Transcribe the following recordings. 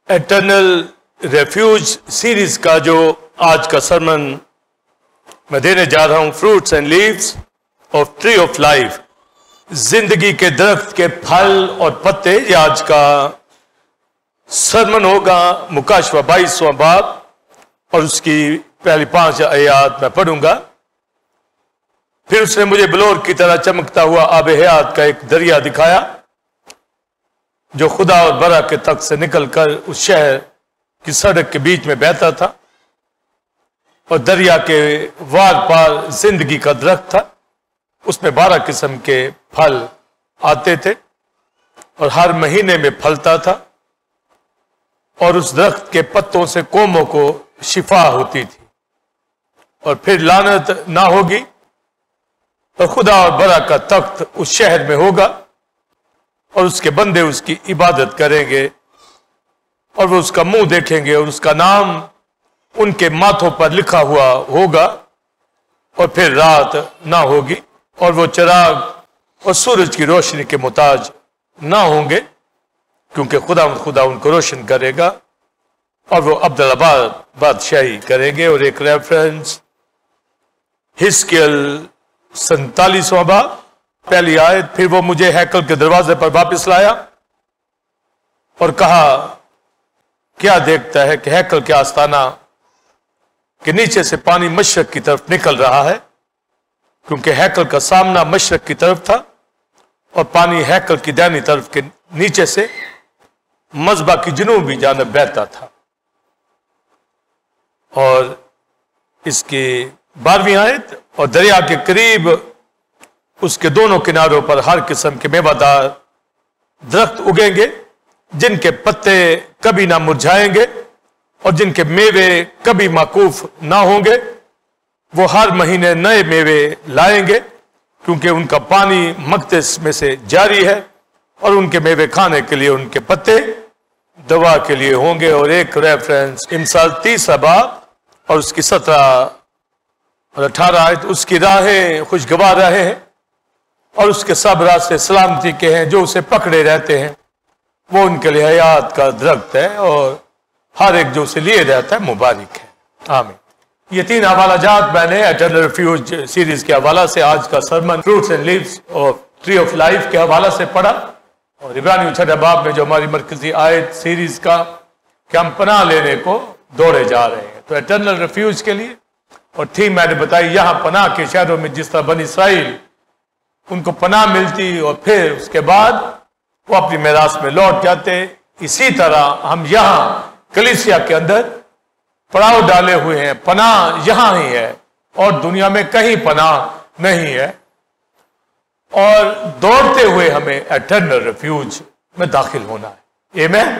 Eternal refuge series का जो आज का सरमन मैं देने जा रहा हूं, fruits and leaves of tree of life, जिंदगी के दरख्त के फल और पत्ते। ये आज का सरमन होगा। मुकाशवा 22वां बाब और उसकी पहली 5 आयत मैं पढ़ूंगा। फिर उसने मुझे बलोर की तरह चमकता हुआ आब हयात का एक दरिया दिखाया जो खुदा और बरा के तख्त से निकलकर उस शहर की सड़क के बीच में बहता था, और दरिया के वार पार जिंदगी का दरख्त था। उसमें 12 किस्म के फल आते थे और हर महीने में फलता था, और उस दरख्त के पत्तों से कौमों को शिफा होती थी और फिर लानत ना होगी, और खुदा और बरा का तख्त उस शहर में होगा और उसके बंदे उसकी इबादत करेंगे और वो उसका मुंह देखेंगे और उसका नाम उनके माथों पर लिखा हुआ होगा, और फिर रात ना होगी और वो चिराग और सूरज की रोशनी के मुताज ना होंगे, क्योंकि खुदा उनको रोशन करेगा और वो अब्दुल्लाबाद बादशाही करेंगे। और एक रेफरेंस हिस्कियल 47वां बाब पहली आयत। फिर वो मुझे हैकल के दरवाजे पर वापस लाया और कहा, क्या देखता है कि हैकल के आस्ताना के नीचे से पानी मशरक की तरफ निकल रहा है, क्योंकि हैकल का सामना मशरक की तरफ था और पानी हैकल की दाहिनी तरफ के नीचे से मज़बा की जनूबी जानब बहता था। और इसकी 12वीं आयत, और दरिया के करीब उसके दोनों किनारों पर हर किस्म के मेवादार दरख्त उगेंगे, जिनके पत्ते कभी ना मुरझाएंगे और जिनके मेवे कभी माकूफ ना होंगे। वो हर महीने नए मेवे लाएंगे, क्योंकि उनका पानी मकदस में से जारी है, और उनके मेवे खाने के लिए, उनके पत्ते दवा के लिए होंगे। और एक रेफरेंस इमसाल 30 बाब और उसकी 17 और 18 आयत। उसकी राहें खुशगवार राहें हैं और उसके सब रास्ते सलामती के हैं, जो उसे पकड़े रहते हैं वो उनके लिए हयात का दरख्त है, और हर एक जो उसे लिए रहता है मुबारक है। आमीन। ये 3 हवाला जात मैंने एटर्नल रिफ्यूज सीरीज के हवाला से आज का sermon fruits and leaves of tree of life के हवाला से पढ़ा, और इब्रानी 6 बाब में जो हमारी मरकजी आयत सीरीज का कि हम पनाह लेने को दौड़े जा रहे हैं, तो एटर्नल रिफ्यूज के लिए। और थीम मैंने बताई, यहां पनाह के शहरों में जिस तरह बनी इसराइल उनको पनाह मिलती और फिर उसके बाद वो अपनी मिरास में लौट जाते, इसी तरह हम यहां कलीसिया के अंदर पड़ाव डाले हुए हैं। पनाह यहां ही है और दुनिया में कहीं पनाह नहीं है, और दौड़ते हुए हमें एटर्नल रिफ्यूज में दाखिल होना है। आमीन।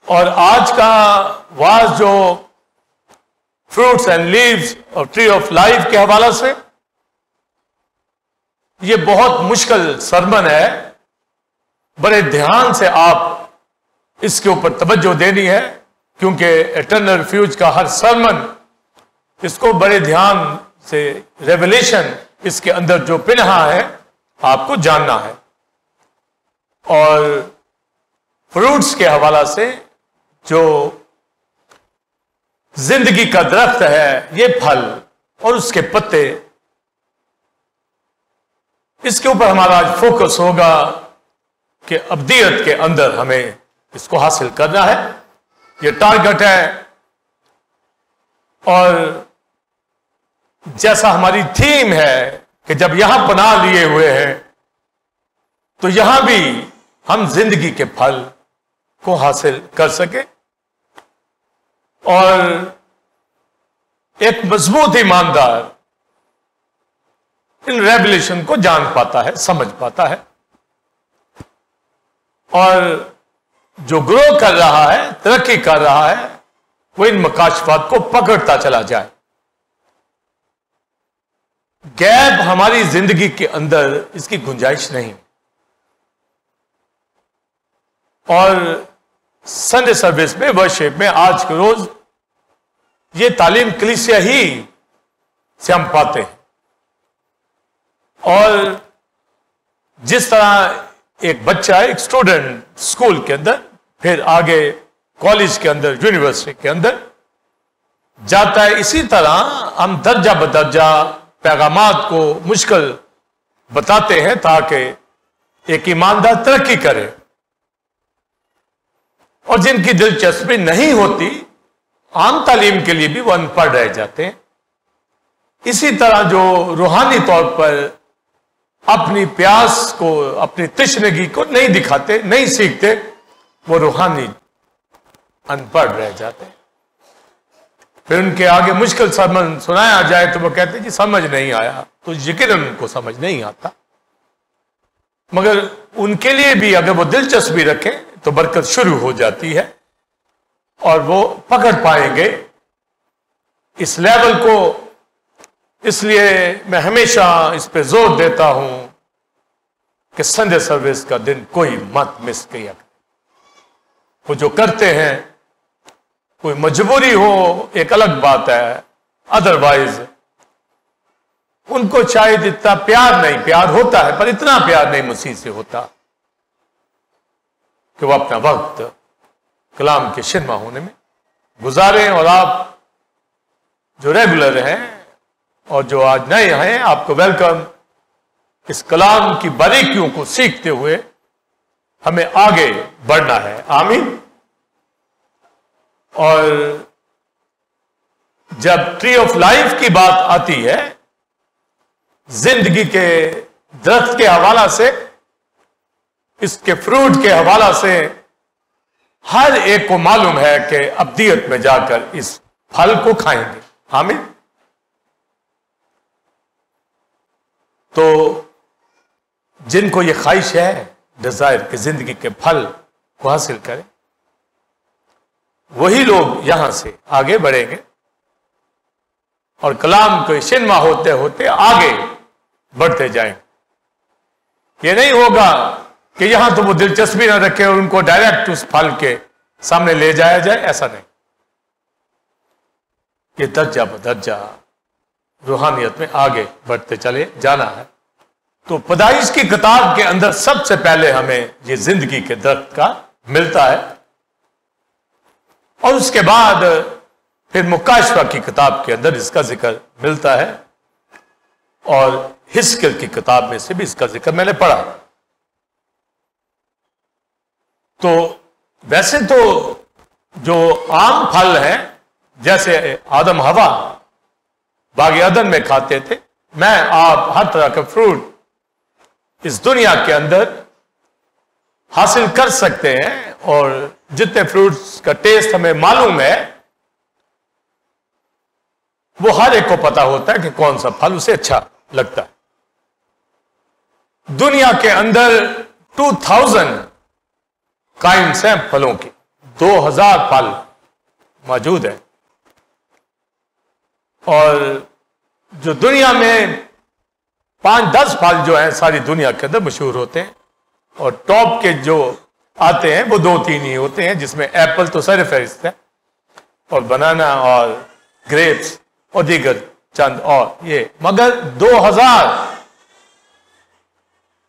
और आज का वाज जो fruits and leaves of tree of life के हवाला से, ये बहुत मुश्किल सरमन है। बड़े ध्यान से आप इसके ऊपर तवज्जो देनी है, क्योंकि एटर्नल रिफ्यूज का हर सरमन इसको बड़े ध्यान से, रेवलेशन इसके अंदर जो पिनहा है आपको जानना है। और फ्रूट्स के हवाला से जो जिंदगी का दरख्त है, ये फल और उसके पत्ते, इसके ऊपर हमारा आज फोकस होगा कि अब्दियत के अंदर हमें इसको हासिल करना है। ये टारगेट है। और जैसा हमारी थीम है कि जब यहां पनाह लिए हुए हैं तो यहां भी हम जिंदगी के फल को हासिल कर सके, और एक मजबूत ईमानदार इन रेवलेशन को जान पाता है, समझ पाता है, और जो ग्रो कर रहा है, तरक्की कर रहा है, वो इन मकाशफात को पकड़ता चला जाए। गैप हमारी जिंदगी के अंदर इसकी गुंजाइश नहीं। और संडे सर्विस में, वर्शिप में, आज के रोज ये तालीम कलीसिया ही से हम पाते हैं। और जिस तरह एक बच्चा, एक स्टूडेंट स्कूल के अंदर फिर आगे कॉलेज के अंदर, यूनिवर्सिटी के अंदर जाता है। इसी तरह हम दर्जा बदर्जा पैगामात को मुश्किल बताते हैं ताकि एक ईमानदार तरक्की करे, और जिनकी दिलचस्पी नहीं होती आम तालीम के लिए भी वो अनपढ़ रह जाते हैं। इसी तरह जो रूहानी तौर पर अपनी प्यास को, अपनी तशनगी को नहीं दिखाते, नहीं सीखते, वो रूहानी अनपढ़ रह जाते हैं। फिर उनके आगे मुश्किल समझ सुनाया जाए तो वो कहते हैं जी समझ नहीं आया, तो यकीनन उनको समझ नहीं आता। मगर उनके लिए भी अगर वो दिलचस्पी रखें तो बरकत शुरू हो जाती है और वो पकड़ पाएंगे इस लेवल को। इसलिए मैं हमेशा इस पे जोर देता हूं कि संडे सर्विस का दिन कोई मत मिस किया। वो जो करते हैं, कोई मजबूरी हो एक अलग बात है, अदरवाइज उनको शायद इतना प्यार नहीं, प्यार होता है पर इतना प्यार नहीं मसीह से होता कि वो अपना वक्त कलाम के शिनमा होने में गुजारें। और आप जो रेगुलर हैं और जो आज नए हैं, आपको वेलकम। इस कलाम की बारीकियों को सीखते हुए हमें आगे बढ़ना है। आमीन। और जब ट्री ऑफ लाइफ की बात आती है, जिंदगी के दरख्त के हवाला से, इसके फ्रूट के हवाला से हर एक को मालूम है कि अब्दियत में जाकर इस फल को खाएंगे। आमीन। तो जिनको ये ख्वाहिश है, डिजायर कि जिंदगी के फल को हासिल करें, वही लोग यहां से आगे बढ़ेंगे और कलाम को शिनमा होते होते आगे बढ़ते जाएंगे। ये नहीं होगा कि यहां तो वो दिलचस्पी ना रखे और उनको डायरेक्ट उस फल के सामने ले जाया जाए, ऐसा नहीं। ये दर्जा बदर्जा रूहानियत में आगे बढ़ते चले जाना है। तो पैदाइश की किताब के अंदर सबसे पहले हमें ये जिंदगी के दर्द का मिलता है, और उसके बाद फिर मुकाशवा की किताब के अंदर इसका जिक्र मिलता है, और हिस्कियल की किताब में से भी इसका जिक्र मैंने पढ़ा। तो वैसे तो जो आम फल हैं, जैसे आदम हवा बाग अदन में खाते थे, मैं आप हर तरह का फ्रूट इस दुनिया के अंदर हासिल कर सकते हैं, और जितने फ्रूट्स का टेस्ट हमें मालूम है वो हर एक को पता होता है कि कौन सा फल उसे अच्छा लगता है। दुनिया के अंदर 2000 काइंड्स हैं फलों की, 2000 फल मौजूद है। और जो दुनिया में 5-10 फल जो हैं सारी दुनिया के अंदर मशहूर होते हैं, और टॉप के जो आते हैं वो 2-3 ही होते हैं, जिसमें एप्पल तो सरफहरिस्त है, और बनाना और ग्रेप्स और दीगर चंद और ये। मगर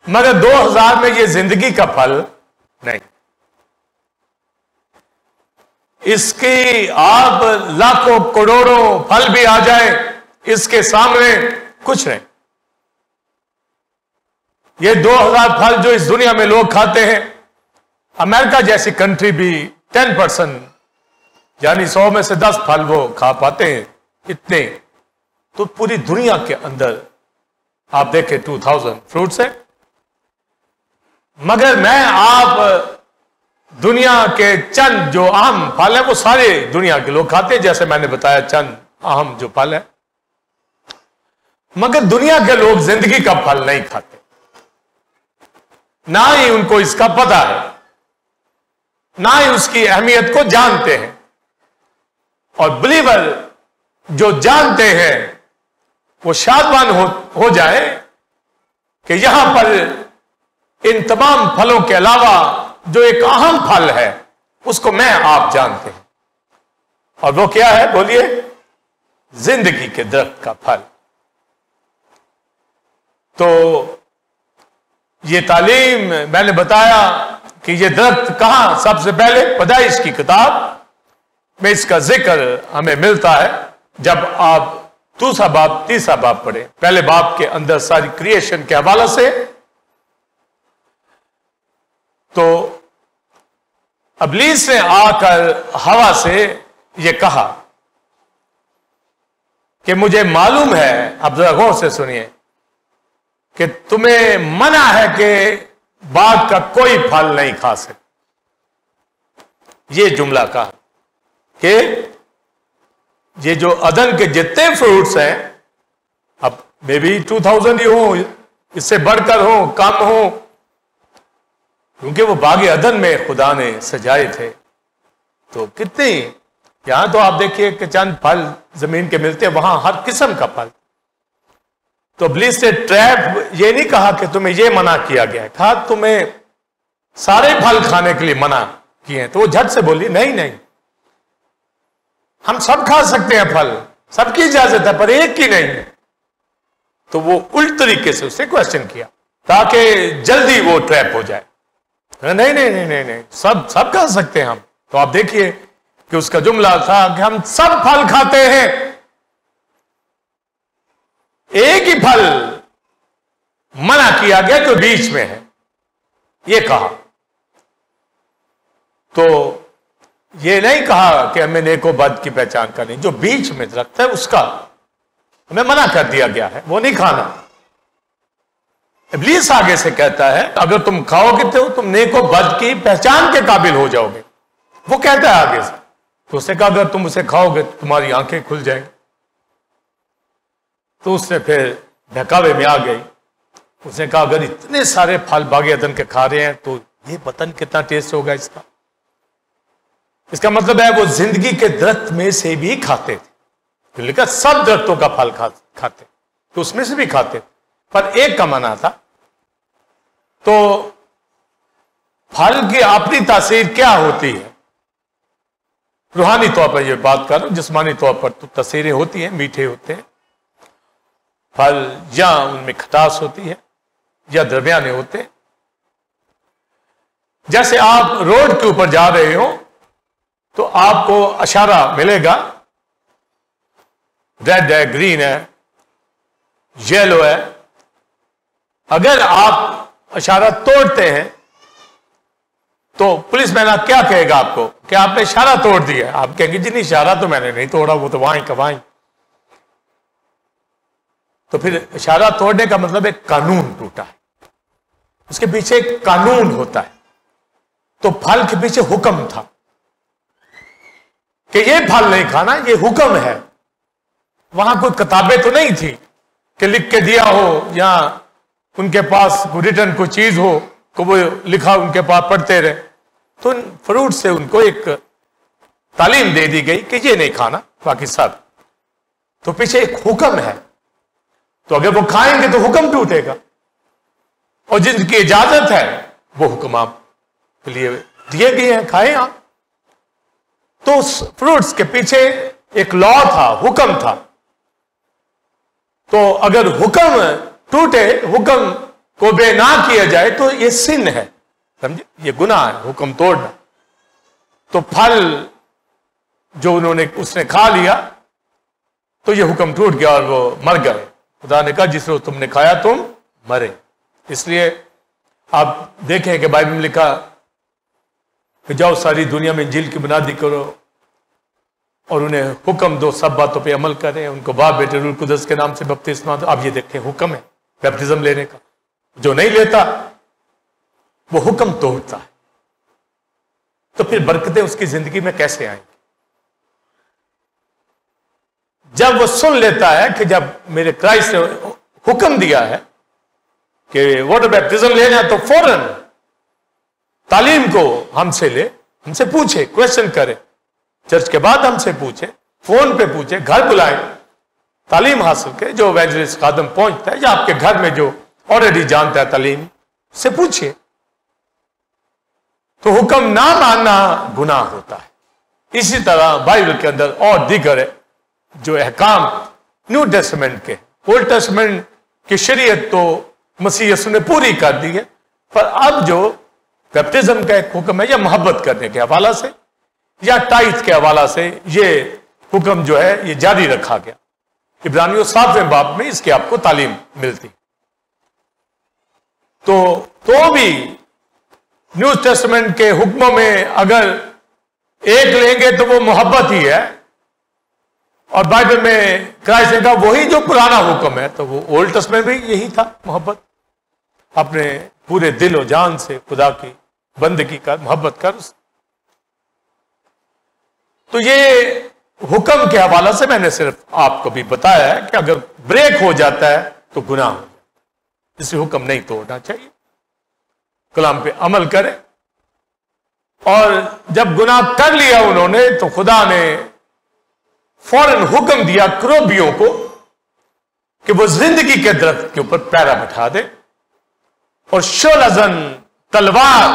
2000 में ये जिंदगी का फल नहीं। इसकी आप लाखों करोड़ों फल भी आ जाए, इसके सामने कुछ नहीं। ये 2000 फल जो इस दुनिया में लोग खाते हैं, अमेरिका जैसी कंट्री भी 10%, यानी 100 में से 10 फल वो खा पाते हैं, इतने। तो पूरी दुनिया के अंदर आप देखें 2000 फ्रूट्स हैं। मगर मैं आप दुनिया के चंद जो अहम फल हैं वो सारे दुनिया के लोग खाते हैं, जैसे मैंने बताया चंद अहम जो फल है। मगर दुनिया के लोग जिंदगी का फल नहीं खाते, ना ही उनको इसका पता है, ना ही उसकी अहमियत को जानते हैं। और बिलीवर जो जानते हैं वो शादमान हो जाए कि यहां पर इन तमाम फलों के अलावा जो एक अहम फल है उसको मैं आप जानते हैं, और वो क्या है? बोलिए, जिंदगी के दरख्त का फल। तो ये तालीम मैंने बताया कि ये दरख्त कहां, सबसे पहले पैदाइश की किताब में इसका जिक्र हमें मिलता है। जब आप दूसरा बाब तीसरा बाब पढ़े, पहले बाब के अंदर सारी क्रिएशन के हवाले से, तो इब्लीस ने आकर हवा से यह कहा कि मुझे मालूम है, अब जरा गौर से सुनिए, कि तुम्हें मना है कि बाग का कोई फल नहीं खा सकते। ये जुमला कहा कि ये जो अदन के जितने फ्रूट्स हैं, अब मे बी 2000 ही हो, इससे बढ़कर हो, कम हो, क्योंकि वो बाग अदन में खुदा ने सजाए थे। तो कितने, यहां तो आप देखिए कि चंद फल जमीन के मिलते हैं, वहां हर किस्म का फल। तो इब्लीस ने ट्रैप ये नहीं कहा कि तुम्हें ये मना किया गया है, कहा तुम्हें सारे फल खाने के लिए मना किए हैं। तो वो झट से बोली नहीं नहीं, हम सब खा सकते हैं फल, सबकी इजाजत है, पर एक की नहीं है। तो वो उल्ट तरीके से उससे क्वेश्चन किया ताकि जल्दी वो ट्रैप हो जाए। नहीं नहीं नहीं नहीं नहीं, सब खा सकते हैं हम। तो आप देखिए कि उसका जुमला था कि हम सब फल खाते हैं, एक ही फल मना किया गया जो बीच में है, ये कहा। तो ये नहीं कहा कि हमें नेको बद की पहचान करनी, जो बीच में दरख्त है उसका हमें मना कर दिया गया है, वो नहीं खाना। इब्लीस आगे से कहता है अगर तुम खाओगे तो तुम नेको बद की पहचान के काबिल हो जाओगे। वो कहता है आगे से, तो उसने कहा अगर तुम उसे खाओगे तो तुम्हारी आंखें खुल जाएंगी। तो उसने फिर बहकावे में आ गई, उसने कहा अगर इतने सारे फल बागे अदन के खा रहे हैं तो ये पता नहीं कितना टेस्ट होगा इसका। इसका मतलब है वो जिंदगी के दरख्त में से भी खाते थे, तो लिखा सब दरख्तों का फल खाते, तो उसमें से भी खाते, पर एक का मना था। तो फल की अपनी तासीर क्या होती है, रूहानी तौर पर यह बात कर रहा हूं, जिस्मानी तौर पर तो तासीरें होती हैं, मीठे होते हैं फल, या उनमें खटास होती है या दरमियाने होते हैं। जैसे आप रोड के ऊपर जा रहे हो तो आपको इशारा मिलेगा, रेड है, ग्रीन है, येलो है। अगर आप इशारा तोड़ते हैं तो पुलिस मैन क्या कहेगा आपको कि आपने इशारा तोड़ दिया। आप कहेंगे जी नहीं, इशारा तो मैंने नहीं तोड़ा, वो तो वहीं का वहीं। तो फिर इशारा तोड़ने का मतलब एक कानून टूटा है, उसके पीछे एक कानून होता है। तो फल के पीछे हुक्म था कि ये फल नहीं खाना, ये हुक्म है। वहां कोई किताबें तो नहीं थी कि लिख के दिया हो, या उनके पास रिटर्न कोई चीज हो को वो लिखा उनके पास पढ़ते रहे। तो उन फ्रूट से उनको एक तालीम दे दी गई कि ये नहीं खाना, बाकी सब। तो पीछे एक हुक्म है, तो अगर वो खाएंगे तो हुक्म टूटेगा, और जिनकी इजाजत है वो हुक्म आपके लिए दिए गए हैं, खाएं आप। तो उस फ्रूट्स के पीछे एक लॉ था, हुक्म था। तो अगर हुक्म टूटे, हुक्म को बेना किया जाए तो ये सिन है, समझे, ये गुनाह है हुक्म तोड़ना। तो फल जो उसने खा लिया तो ये हुक्म टूट गया और वो मर गए। खुदा ने कहा जिस रोज तुमने खाया तुम मरे। इसलिए आप देखें कि बाइबल में लिखा कि जाओ सारी दुनिया में इंजील की बुनियादी करो और उन्हें हुक्म दो सब बातों पे अमल करें, उनको बाप बेटे रूह कुदस के नाम से बपतिस्मा दो। अब ये देखें हुक्म है बैप्टिज्म लेने का। जो नहीं लेता वो हुक्म तोड़ता है। तो फिर बरकतें उसकी जिंदगी में कैसे आएंगी? जब वो सुन लेता है कि जब मेरे क्राइस्ट ने हुक्म दिया है कि वाटर बैप्टिज्म लेना है, तो फौरन तालीम को हमसे ले, हमसे पूछे, क्वेश्चन करे, चर्च के बाद हमसे पूछे, फोन पे पूछे, घर बुलाए, तालीम हासिल करे। जो एवेंजलिस्ट खादम पहुंचता है या आपके घर में जो ऑलरेडी जानता है तालीम, से पूछिए। तो हुक्म ना मानना गुनाह होता है। इसी तरह बाइबल के अंदर और दीगर जो अहकाम न्यू टेस्टामेंट के, ओल्ड टेस्टामेंट की शरीयत तो मसीह यीशु ने पूरी कर दी है, पर अब जो बैप्टिज्म का एक हुक्म है, या मोहब्बत करने के हवाला से या टाइथ के हवाला से ये हुक्म जो है ये जारी रखा गया। इब्रानियों 7वें बाब में इसकी आपको तालीम मिलती। तो भी न्यू टेस्टामेंट के हुक्मों में अगर एक लेंगे तो वो मोहब्बत ही है, और बाइबल में क्राइस्ट ने कहा वही जो पुराना हुक्म है, तो वो ओल्ड टेस्टामेंट में भी यही था, मोहब्बत, अपने पूरे दिल और जान से खुदा की बंदगी कर, मोहब्बत कर। तो ये हुक्म के हवाला से मैंने सिर्फ आपको भी बताया है कि अगर ब्रेक हो जाता है तो गुनाह हो जाता है, इसे हुक्म नहीं तोड़ना चाहिए, कलाम पे अमल करें। और जब गुनाह कर लिया उन्होंने तो खुदा ने फौरन हुक्म दिया क्रोबियों को कि वो जिंदगी के दरख्त के ऊपर पैरा बिठा दे, और शोलजन तलवार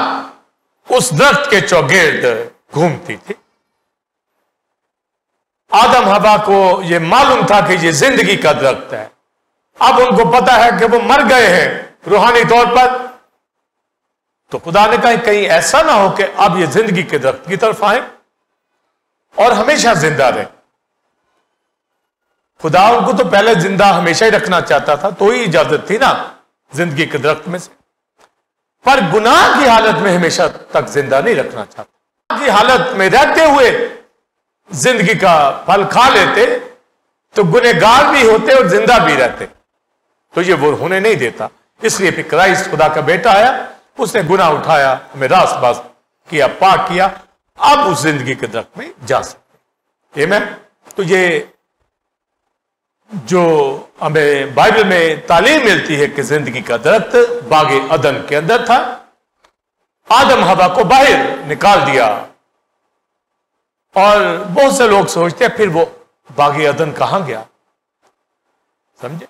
उस दरख्त के चौगिर्द घूमती थी। आदम हवा को यह मालूम था कि यह जिंदगी का दरख्त है। अब उनको पता है कि वो मर गए हैं रूहानी तौर पर, तो खुदा ने कहा कहीं ऐसा ना हो कि अब ये जिंदगी के दरख्त की तरफ आए और हमेशा जिंदा रहे। खुदा उनको तो पहले जिंदा हमेशा ही रखना चाहता था, तो ही इजाजत थी ना जिंदगी के दरख्त में से, पर गुनाह की हालत में हमेशा तक जिंदा नहीं रखना चाहता। की हालत में रहते हुए जिंदगी का फल खा लेते तो गुनहगार भी होते और जिंदा भी रहते, तो ये वो होने नहीं देता। इसलिए फिर क्राइस्ट खुदा का बेटा आया, उसने गुनाह उठाया, हमें रास बास किया, पाक किया, अब उस जिंदगी के दरख्त में जा सकते। आमीन। तो ये जो हमें बाइबल में तालीम मिलती है कि जिंदगी का दरख्त बागे अदन के अंदर था, आदम हवा को बाहर निकाल दिया, और बहुत से लोग सोचते हैं फिर वो बागे अदन कहां गया। समझे,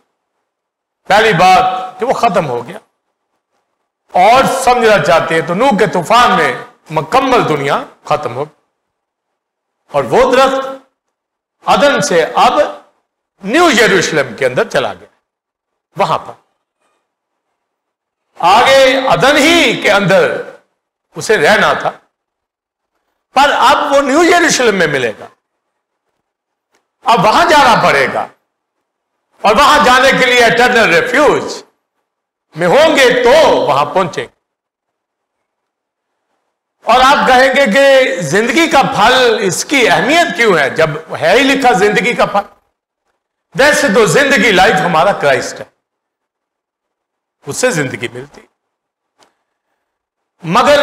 पहली बात कि वो खत्म हो गया, और समझना चाहते हैं तो नूह के तूफान में मुकम्मल दुनिया खत्म हो गई, और वो दरख्त अदन से अब न्यू यरूशलेम के अंदर चला गया। वहां पर आगे अदन ही के अंदर उसे रहना था, पर अब वो न्यू यरूशलेम में मिलेगा, अब वहां जाना पड़ेगा, और वहां जाने के लिए एटर्नल रेफ्यूज में होंगे तो वहां पहुंचेंगे। और आप कहेंगे कि जिंदगी का फल, इसकी अहमियत क्यों है जब है ही लिखा जिंदगी का फल। वैसे तो जिंदगी, लाइफ हमारा क्राइस्ट है, उससे जिंदगी मिलती, मगर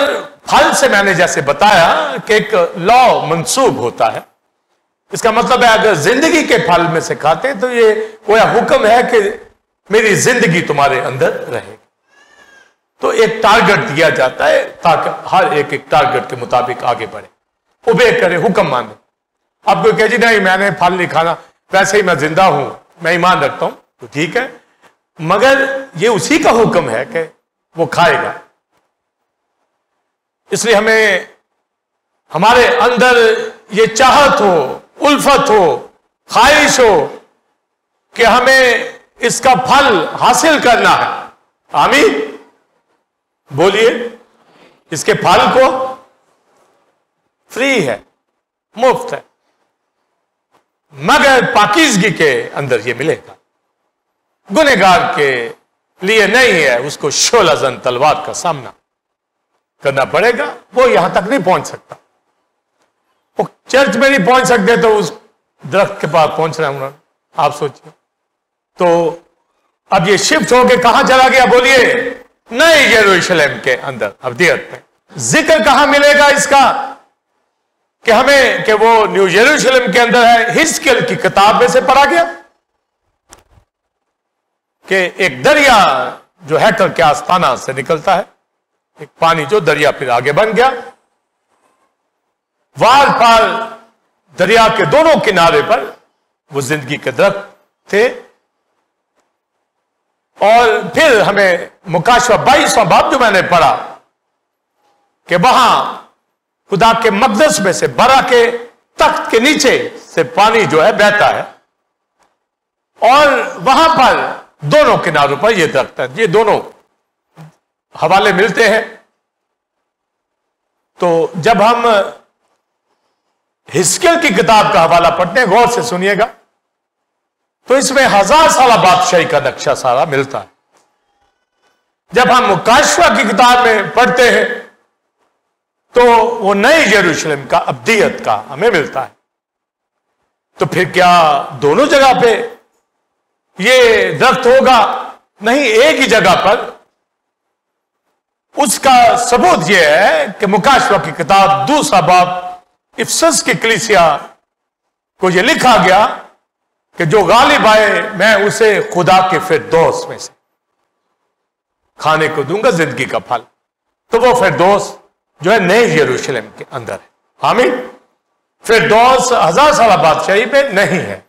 फल से मैंने जैसे बताया कि एक लॉ मंसूब होता है। इसका मतलब है अगर जिंदगी के फल में से खाते हैं तो ये कोई हुक्म है कि मेरी जिंदगी तुम्हारे अंदर रहेगी, तो एक टारगेट दिया जाता है ताकि हर एक टारगेट के मुताबिक आगे बढ़े, उबे करे, हुक्म माने। अब कोई कहे जी नहीं मैंने फल नहीं खाना, वैसे ही मैं जिंदा हूं, मैं ईमान रखता हूं, तो ठीक है, मगर ये उसी का हुक्म है कि वो खाएगा। इसलिए हमें हमारे अंदर ये चाहत हो, उल्फत हो, ख्वाहिश हो कि हमें इसका फल हासिल करना है। आमीन बोलिए। इसके फल को फ्री है, मुफ्त है, मगर पाकीज़गी के अंदर ये मिलेगा। गुनहगार के लिए नहीं है, उसको शोलजन तलवार का सामना करना पड़ेगा, वो यहां तक नहीं पहुंच सकता। वो चर्च में नहीं पहुंच सकते तो उस दरख्त के पास पहुंचना है उन्होंने, आप सोचिए। तो अब ये शिफ्ट होके कहां चला गया बोलिए, नए यरूशलेम के अंदर अब्दियत में। जिक्र कहां मिलेगा इसका कि हमें कि वो न्यू यरूशलेम के अंदर है। हिजकिय्याह की किताब में से पढ़ा गया कि एक दरिया जो हैकल के आस्थाना से निकलता है, एक पानी जो दरिया फिर आगे बन गया, वार पार दरिया के दोनों किनारे पर वो जिंदगी के दरख्त थे। और फिर हमें मुकाशवा 22वां बाब जो मैंने पढ़ा कि वहां खुदा के मकदस में से बरा के तख्त के नीचे से पानी जो है बहता है, और वहां पर दोनों किनारों पर ये दरख्त है। ये दोनों हवाले मिलते हैं तो जब हम हिस्कियल की किताब का हवाला पढ़ते हैं, गौर से सुनिएगा, तो इसमें 1000 साल बादशाही का नक्शा सारा मिलता है। जब हम मुकाशवा की किताब में पढ़ते हैं तो वो नए यरूशलेम का, अब्दियत का हमें मिलता है। तो फिर क्या दोनों जगह पे ये दरख्त होगा? नहीं, एक ही जगह पर। उसका सबूत यह है कि मुकाशवा की किताब 2 बाब इफसस की कलीसिया को यह लिखा गया कि जो गालिब आए मैं उसे खुदा के फिरदौस में से खाने को दूंगा जिंदगी का फल। तो वो फिरदौस जो है नए यरूशलेम के अंदर है। आमीन। फिरदौस 1000 साल बादशाही पे नहीं है।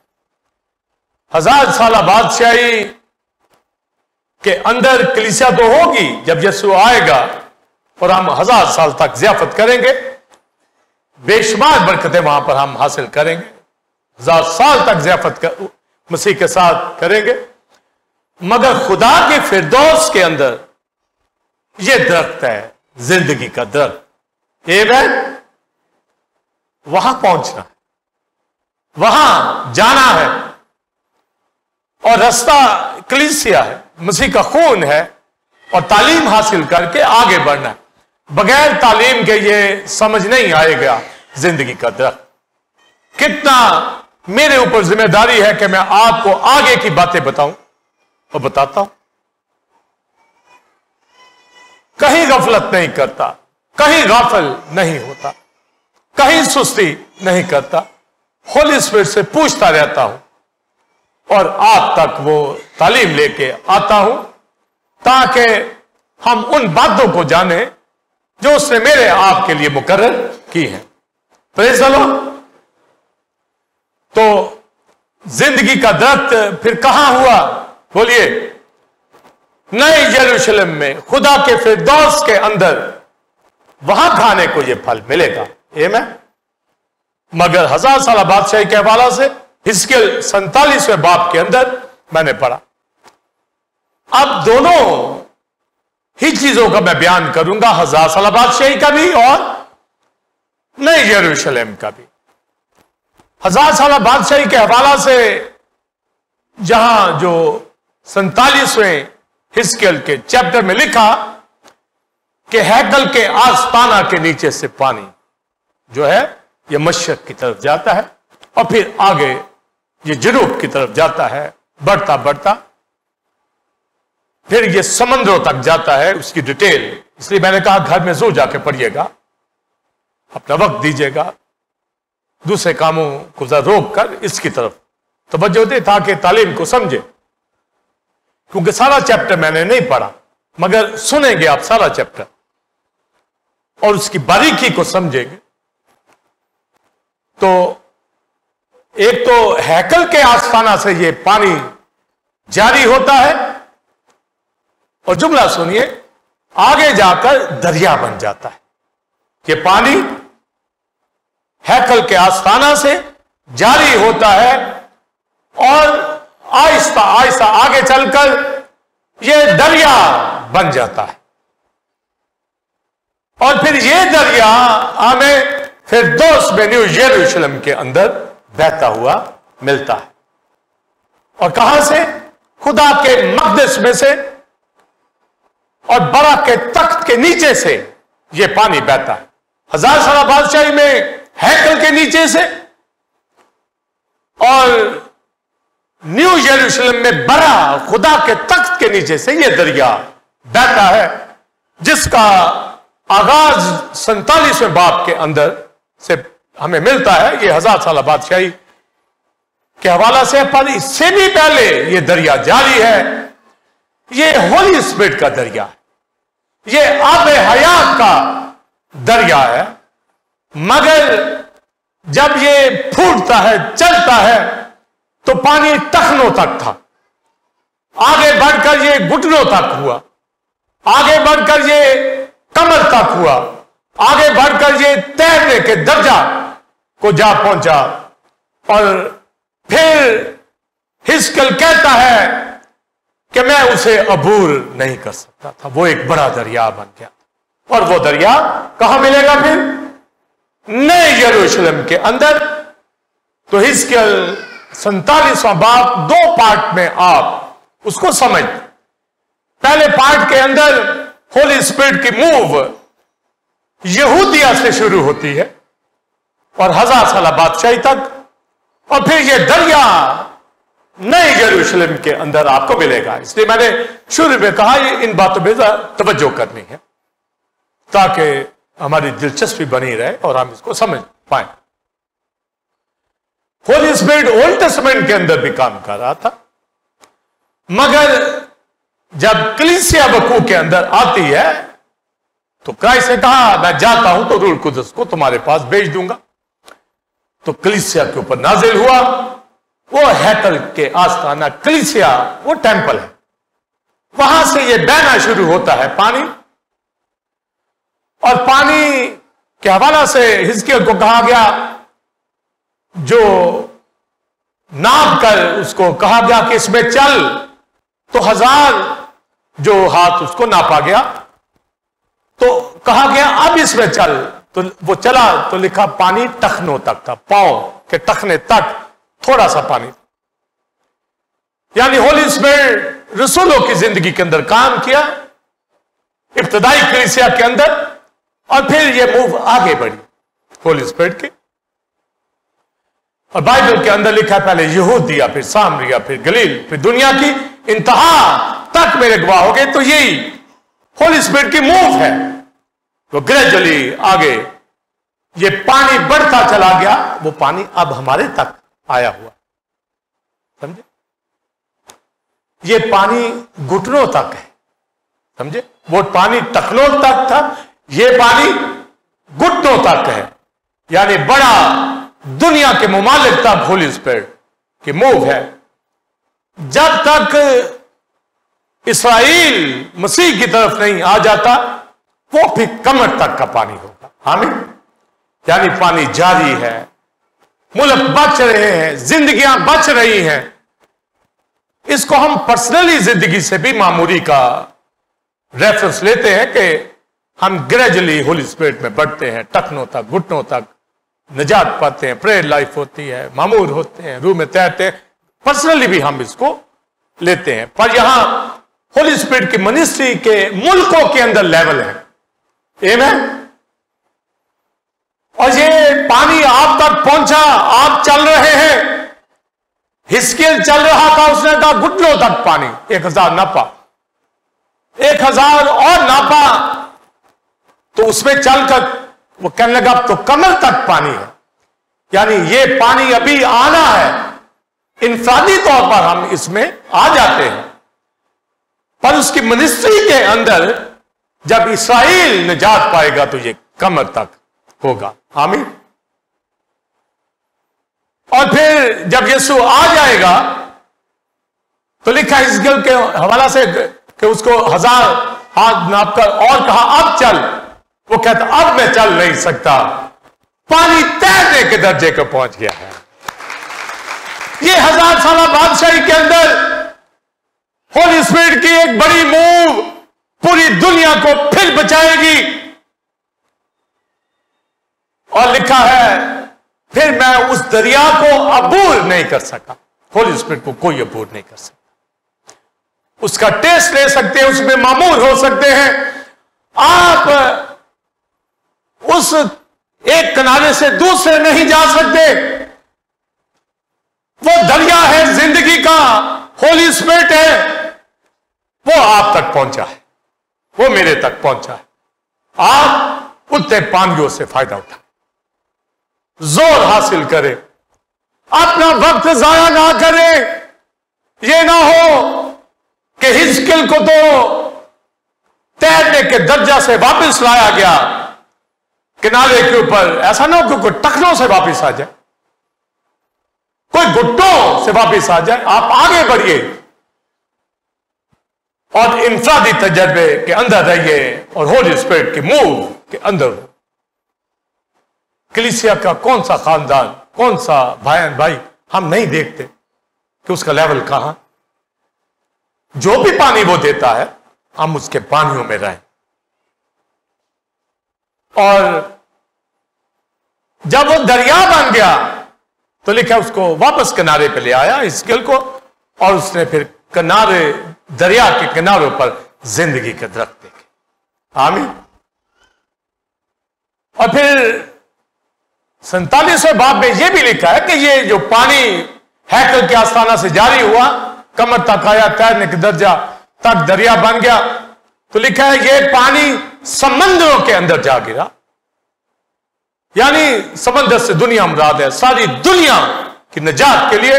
1000 साल बादशाही के अंदर कलीसिया तो होगी जब यीशु आएगा और हम 1000 साल तक ज़ियाफत करेंगे, बेशुमार बरकतें वहां पर हम हासिल करेंगे, 1000 साल तक ज़ियाफत मसीह के साथ करेंगे। मगर खुदा के फिरदौस के अंदर यह दरख्त है, जिंदगी का दरख्त। आमीन। वहां पहुंचना है, वहां जाना है, और रास्ता कलीसिया है, मसीह का खून है, और तालीम हासिल करके आगे बढ़ना है। बगैर तालीम के ये समझ नहीं आएगा जिंदगी का दरख्त। कितना मेरे ऊपर जिम्मेदारी है कि मैं आपको आगे की बातें बताऊं और बताता हूं। कहीं गफलत नहीं करता, कहीं गाफिल नहीं होता, कहीं सुस्ती नहीं करता, होली स्पिरिट से पूछता रहता हूं और आप तक वो तालीम लेके आता हूं ताकि हम उन बातों को जाने जो उसने मेरे आपके लिए मुकर्रर की है। Praise the Lord. तो जिंदगी का दरख्त फिर कहां हुआ? बोलिए, नए यरूशलेम में, खुदा के फिरदौस के अंदर, वहां खाने को यह फल मिलेगा। आमीन। मगर 1000 साल बादशाही के हवाला से हिस्कियल 47वें बाब के अंदर मैंने पढ़ा। अब दोनों ही चीजों का मैं बयान करूंगा, 1000 साल बादशाही का भी और नए यरूशलेम का भी। 1000 साल बादशाही के हवाला से जहां जो 47वें हिस्कियल के चैप्टर में लिखा कि हैकल के आस्ताना के नीचे से पानी जो है यह मशरक की तरफ जाता है और फिर आगे ये जनूब की तरफ जाता है, बढ़ता बढ़ता फिर ये समंदरों तक जाता है। उसकी डिटेल, इसलिए मैंने कहा घर में जरूर जाके पढ़िएगा, अपना वक्त दीजिएगा, दूसरे कामों को जरा रोक कर इसकी तरफ तवज्जो दे ताकि तालीम को समझे। क्योंकि सारा चैप्टर मैंने नहीं पढ़ा, मगर सुनेंगे आप सारा चैप्टर और उसकी बारीकी को समझेंगे। तो एक तो हैकल के आस्ताना से ये पानी जारी होता है और जुमला सुनिए, आगे जाकर दरिया बन जाता है। ये पानी हैकल के आस्ताना से जारी होता है और आहिस्ता आहिस्ता आगे चलकर यह दरिया बन जाता है और फिर यह दरिया हमें फिरदौस में न्यू यरूशलेम के अंदर बहता हुआ मिलता है। और कहां से? खुदा के मकदस में से और बड़ा के तख्त के नीचे से यह पानी बहता है। 1000 साल बादशाही में हैकल के नीचे से और न्यू यरूशलेम में बड़ा खुदा के तख्त के नीचे से यह दरिया बहता है, जिसका आगाज 47वें बाब के अंदर से हमें मिलता है। यह 1000 साल बादशाही के हवाला से, पर इससे भी पहले यह दरिया जारी है। यह होली स्पिरिट का दरिया है, यह आबे हयात का दरिया है। मगर जब यह फूटता है, चलता है, तो पानी टखनों तक था, आगे बढ़कर यह घुटनों तक हुआ, आगे बढ़कर यह कमर तक हुआ, आगे बढ़कर यह तैरने के दर्जा को जा पहुंचा। और फिर हिस्कियल कहता है कि मैं उसे अबूर नहीं कर सकता था, वो एक बड़ा दरिया बन गया। और वो दरिया कहां मिलेगा फिर? नए यरूशलेम के अंदर। तो हिजकिय्याह 47वां बाब 2 पार्ट में आप उसको समझ। पहले पार्ट के अंदर होली स्पिरिट की मूव यहूदिया से शुरू होती है और 1000 साल बादशाही तक, और फिर ये दरिया नए यरूशलेम के अंदर आपको मिलेगा। इसलिए मैंने शुरू में कहा ये इन बातों में तवज्जो करनी है ताकि हमारी दिलचस्पी बनी रहे और हम इसको समझ पाए। होली स्पिरिट ओल्ड टेस्टामेंट के अंदर भी काम कर रहा था, मगर जब कलीसिया वकू के अंदर आती है तो क्राइस्ट ने कहा मैं जाता हूं तो रूह कुदस को तुम्हारे पास भेज दूंगा। तो कलीसिया के ऊपर नाजिल हुआ। वो हैकल के आस्थाना कलीसिया वो टेंपल है, वहां से ये बहना शुरू होता है पानी, और पानी के हवाला से हिजकिय्याह को कहा गया, जो नाप कर उसको कहा गया कि इसमें चल, तो 1000 जो हाथ उसको नापा गया, तो कहा गया अब इसमें चल, तो वो चला तो लिखा पानी टखनों तक था, पांव के टखने तक थोड़ा सा पानी। यानी होली स्पिरिट रसूलों की जिंदगी के अंदर काम किया, इब्तदाई कलीसिया के अंदर, और फिर ये मूव आगे बढ़ी होली स्पिरिट की। और बाइबल के अंदर लिखा है पहले यहूदिया, फिर सामरिया, फिर गलील, फिर दुनिया की इंतहा तक मेरे गवाह हो गए। तो यही होली स्पिरिट की मूव है। तो ग्रेजुअली आगे ये पानी बढ़ता चला गया, वो पानी अब हमारे तक आया हुआ, समझे? ये पानी घुटनों तक है, समझे? वो पानी टखनों तक था, ये पानी घुटनों तक है। यानी बड़ा दुनिया के मुमालिक तक होली स्पिरिट की मूव है। जब तक इस्राएल मसीह की तरफ नहीं आ जाता, वो फिर कमर तक का पानी होगा। आमीन। यानी पानी जारी है, मुल्क बच रहे हैं, जिंदगियां बच रही हैं। इसको हम पर्सनली जिंदगी से भी मामूली का रेफरेंस लेते हैं कि हम ग्रेजुअली होली स्पिरिट में बढ़ते हैं, टखनों तक, घुटनों तक निजात पाते हैं, प्रेयर लाइफ होती है, मामूर होते हैं, रूह में तैरते हैं। पर्सनली भी हम इसको लेते हैं। पर यहां होली स्पिरिट की मिनिस्ट्री के मुल्कों के अंदर लेवल है। आमीन। और ये पानी आप तक पहुंचा, आप चल रहे हैं। हिजकिय्याह चल रहा था, उसने कहा घुटनों तक पानी, 1000 नापा, 1000 और नापा, तो उसमें चलकर वो कहने लगा अब तो कमर तक पानी है। यानी ये पानी अभी आना है। इंफरादी तौर पर हम इसमें आ जाते हैं, पर उसकी मिनिस्ट्री के अंदर जब इस्राएल निजात पाएगा तो ये कमर तक होगा। आमीन। और फिर जब यीशु आ जाएगा तो लिखा हिजकिय्याह के हवाला से कि उसको 1000 हाथ नापकर और कहा अब चल। वो कहता अब मैं चल नहीं सकता, पानी तैरने के दर्जे को पहुंच गया है। ये 1000 साल बादशाही के अंदर होली स्पिरिट की एक बड़ी मूव पूरी दुनिया को फिर बचाएगी। और लिखा है फिर मैं उस दरिया को अबूर नहीं कर सका। होली स्पिरिट को कोई अबूर नहीं कर सकता। उसका टेस्ट ले सकते हैं, उसमें मामूर हो सकते हैं। आप उस एक किनारे से दूसरे नहीं जा सकते। वो दरिया है जिंदगी का, होली स्पिरिट है, वो आप तक पहुंचा है, वो मेरे तक पहुंचा है। आप उतने पानियों से फायदा उठाएं, जोर हासिल करें, अपना वक्त जाया ना करें। ये ना हो कि हिजकिय्याह को तो तैरने के दर्जा से वापस लाया गया किनारे के ऊपर, ऐसा ना हो कि कोई टखनों से वापस आ जाए, कोई घुट्टों से वापस आ जाए। आप आगे बढ़िए और इंफरादी तजर्बे के अंदर रहिए और होली स्पिरिट की मूव के अंदर हो। कलीसिया का कौन सा खानदान, कौन सा भाई हम नहीं देखते कि उसका लेवल कहां। जो भी पानी वो देता है हम उसके पानियों में रहें। और जब वो दरिया बन गया तो लिखा उसको वापस किनारे पे ले आया हिजकिय्याह को, और उसने फिर किनारे, दरिया के किनारों पर जिंदगी के दरख्त देखे। आमीन। और फिर 47वें बाब में यह भी लिखा है कि ये जो पानी हैकल के आस्थाना से जारी हुआ, कमर तक आया, तैरने के दर्जा तक दरिया बन गया, तो लिखा है ये पानी समंदरों के अंदर जा गिरा। यानी समंदर से दुनिया मुराद है, सारी दुनिया की निजात के लिए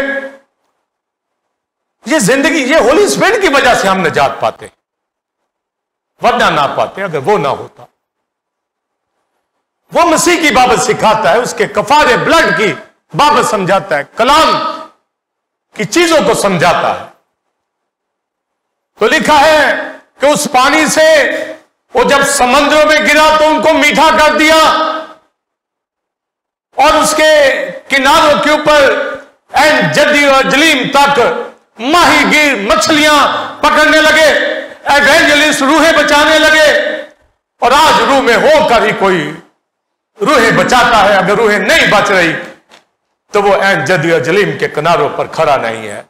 ये जिंदगी, ये होली स्पिरिट की वजह से हम निजात पाते हैं, वरना ना पाते अगर वो ना होता। वो मसीह की बाबत सिखाता है, उसके कफारे ब्लड की बाबत समझाता है, कलाम की चीजों को समझाता है। तो लिखा है कि उस पानी से वो जब समंदरों में गिरा तो उनको मीठा कर दिया, और उसके किनारों के ऊपर एन जद्दी और जलीम तक माहीगीर मछलियां पकड़ने लगे, एवेंजलिस्ट रूहें बचाने लगे। और आज रूह में होकर ही कोई रूहें बचाता है, अगर रूहें नहीं बच रही तो वो एन जद्दी और जलीम के किनारों पर खड़ा नहीं है,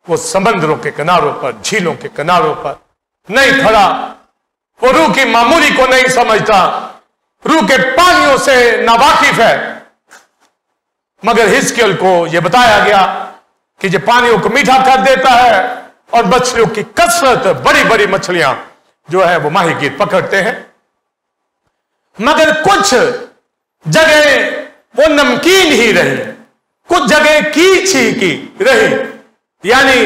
वो समंदरों के किनारों पर, झीलों के किनारों पर नहीं खड़ा, वो रूह की मामूली को नहीं समझता, रूह के पानियों से नावाकिफ है। मगर हिजकिय्याह को यह बताया गया कि ये पानियों को मीठा कर देता है, और मछलियों की कसरत, बड़ी बड़ी मछलियां जो है वो माहीगीर पकड़ते हैं। मगर कुछ जगह वो नमकीन ही रही, कुछ जगह कीच ही की रही। यानी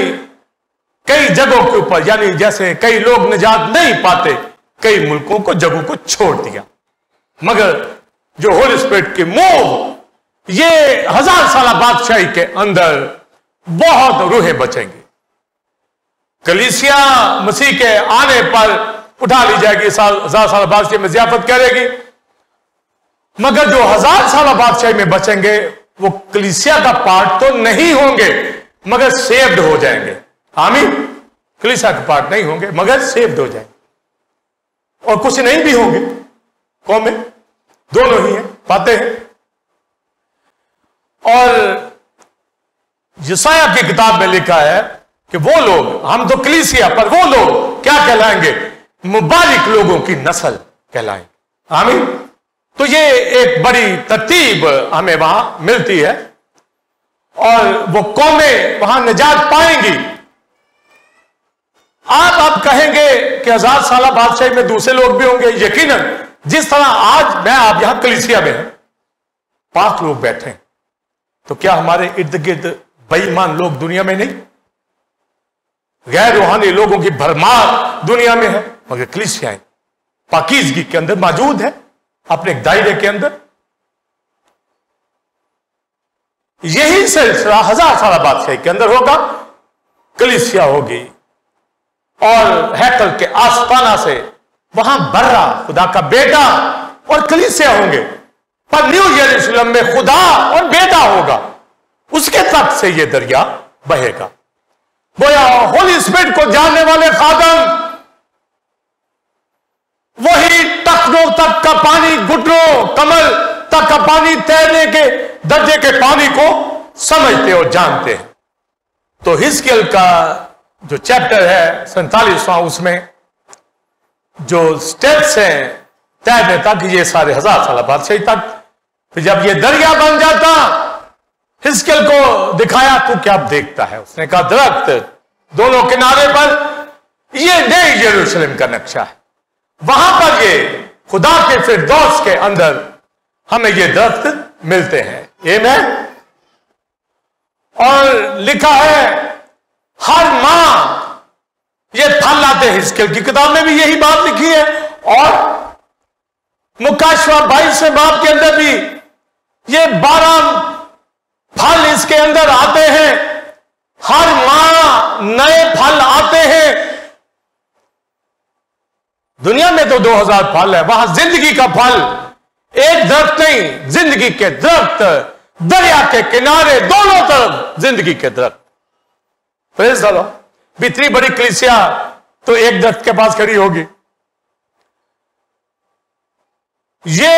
कई जगहों के ऊपर, यानी जैसे कई लोग निजात नहीं पाते, कई मुल्कों को, जगहों को छोड़ दिया। मगर जो होली स्पिरिट की मोह, ये 1000 साल बादशाही के अंदर बहुत रूहें बचेंगी। कलीसिया मसीह के आने पर उठा ली जाएगी, 1000 साल बादशाही में ज़ियाफत करेगी। मगर जो 1000 साल बादशाही में बचेंगे वो कलीसिया का पार्ट तो नहीं होंगे, मगर सेव्ड हो जाएंगे। आमीन। कलीसिया का पार्ट नहीं होंगे, मगर सेव्ड हो जाएंगे। और कुछ नहीं भी होंगे, कौमें दोनों ही हैं, पाते हैं। और यशायाह की किताब में लिखा है कि वो लोग, हम तो कलीसिया, पर वो लोग क्या कहलाएंगे? मुबारक लोगों की नस्ल कहलाएंगे। आमीन। तो ये एक बड़ी तरतीब हमें वहां मिलती है, और वो कौमें वहां निजात पाएंगी। आप कहेंगे कि 1000 साल बादशाही में दूसरे लोग भी होंगे, यकीनन। जिस तरह आज मैं आप यहां कलीसिया में हैं, 5 लोग बैठे हैं, तो क्या हमारे इर्द गिर्द बेईमान लोग दुनिया में नहीं? गैर रूहानी लोगों की भरमार दुनिया में है, मगर कलीसियाएं पाकीज़गी के अंदर मौजूद है, अपने एक दायरे के अंदर। यही सिलसिला 1000 साल बादशाही के अंदर होगा। कलीसिया होगी, और हैकल के आस्ताना से वहां बर्रा, खुदा का बेटा, और कलीसिया होंगे। पर न्यू यरूशलेम में खुदा और बेटा होगा, उसके तक से ये दरिया बहेगा। बोया होली स्पिरिट को जानने वाले खादम वही टखनों तक का पानी, घुटनों कमर तक का पानी, तैरने के दर्जे के पानी को समझते और जानते हैं। तो हिजकिय्याह का जो चैप्टर है 47वां, उसमें जो स्टेप्स हैं तैरने तक, ये सारे 1000 साल बादशाही तक। फिर जब ये दरिया बन जाता, हिजकिय्याह को दिखाया तो क्या देखता है? उसने कहा दरख्त दोनों किनारे पर, ये नए यरूशलेम का नक्शा है। वहां पर ये खुदा के फिरदौस के अंदर हमें ये दरख्त मिलते हैं। आमीन। और लिखा है हर माह ये फल लाते हैं। हिजकिय्याह की किताब में भी यही बात लिखी है, और मुकाशवा 22वें बाब के अंदर भी ये 12 फल इसके अंदर आते हैं। हर माह नए फल आते हैं। दुनिया में तो 2000 फल है, वहां जिंदगी का फल, एक दरख्त नहीं, जिंदगी के दरख्त, दरिया के किनारे दोनों तरफ जिंदगी के दरख्त। Praise the Lord. इतनी बड़ी कलीसिया तो एक दरख्त के पास खड़ी होगी। ये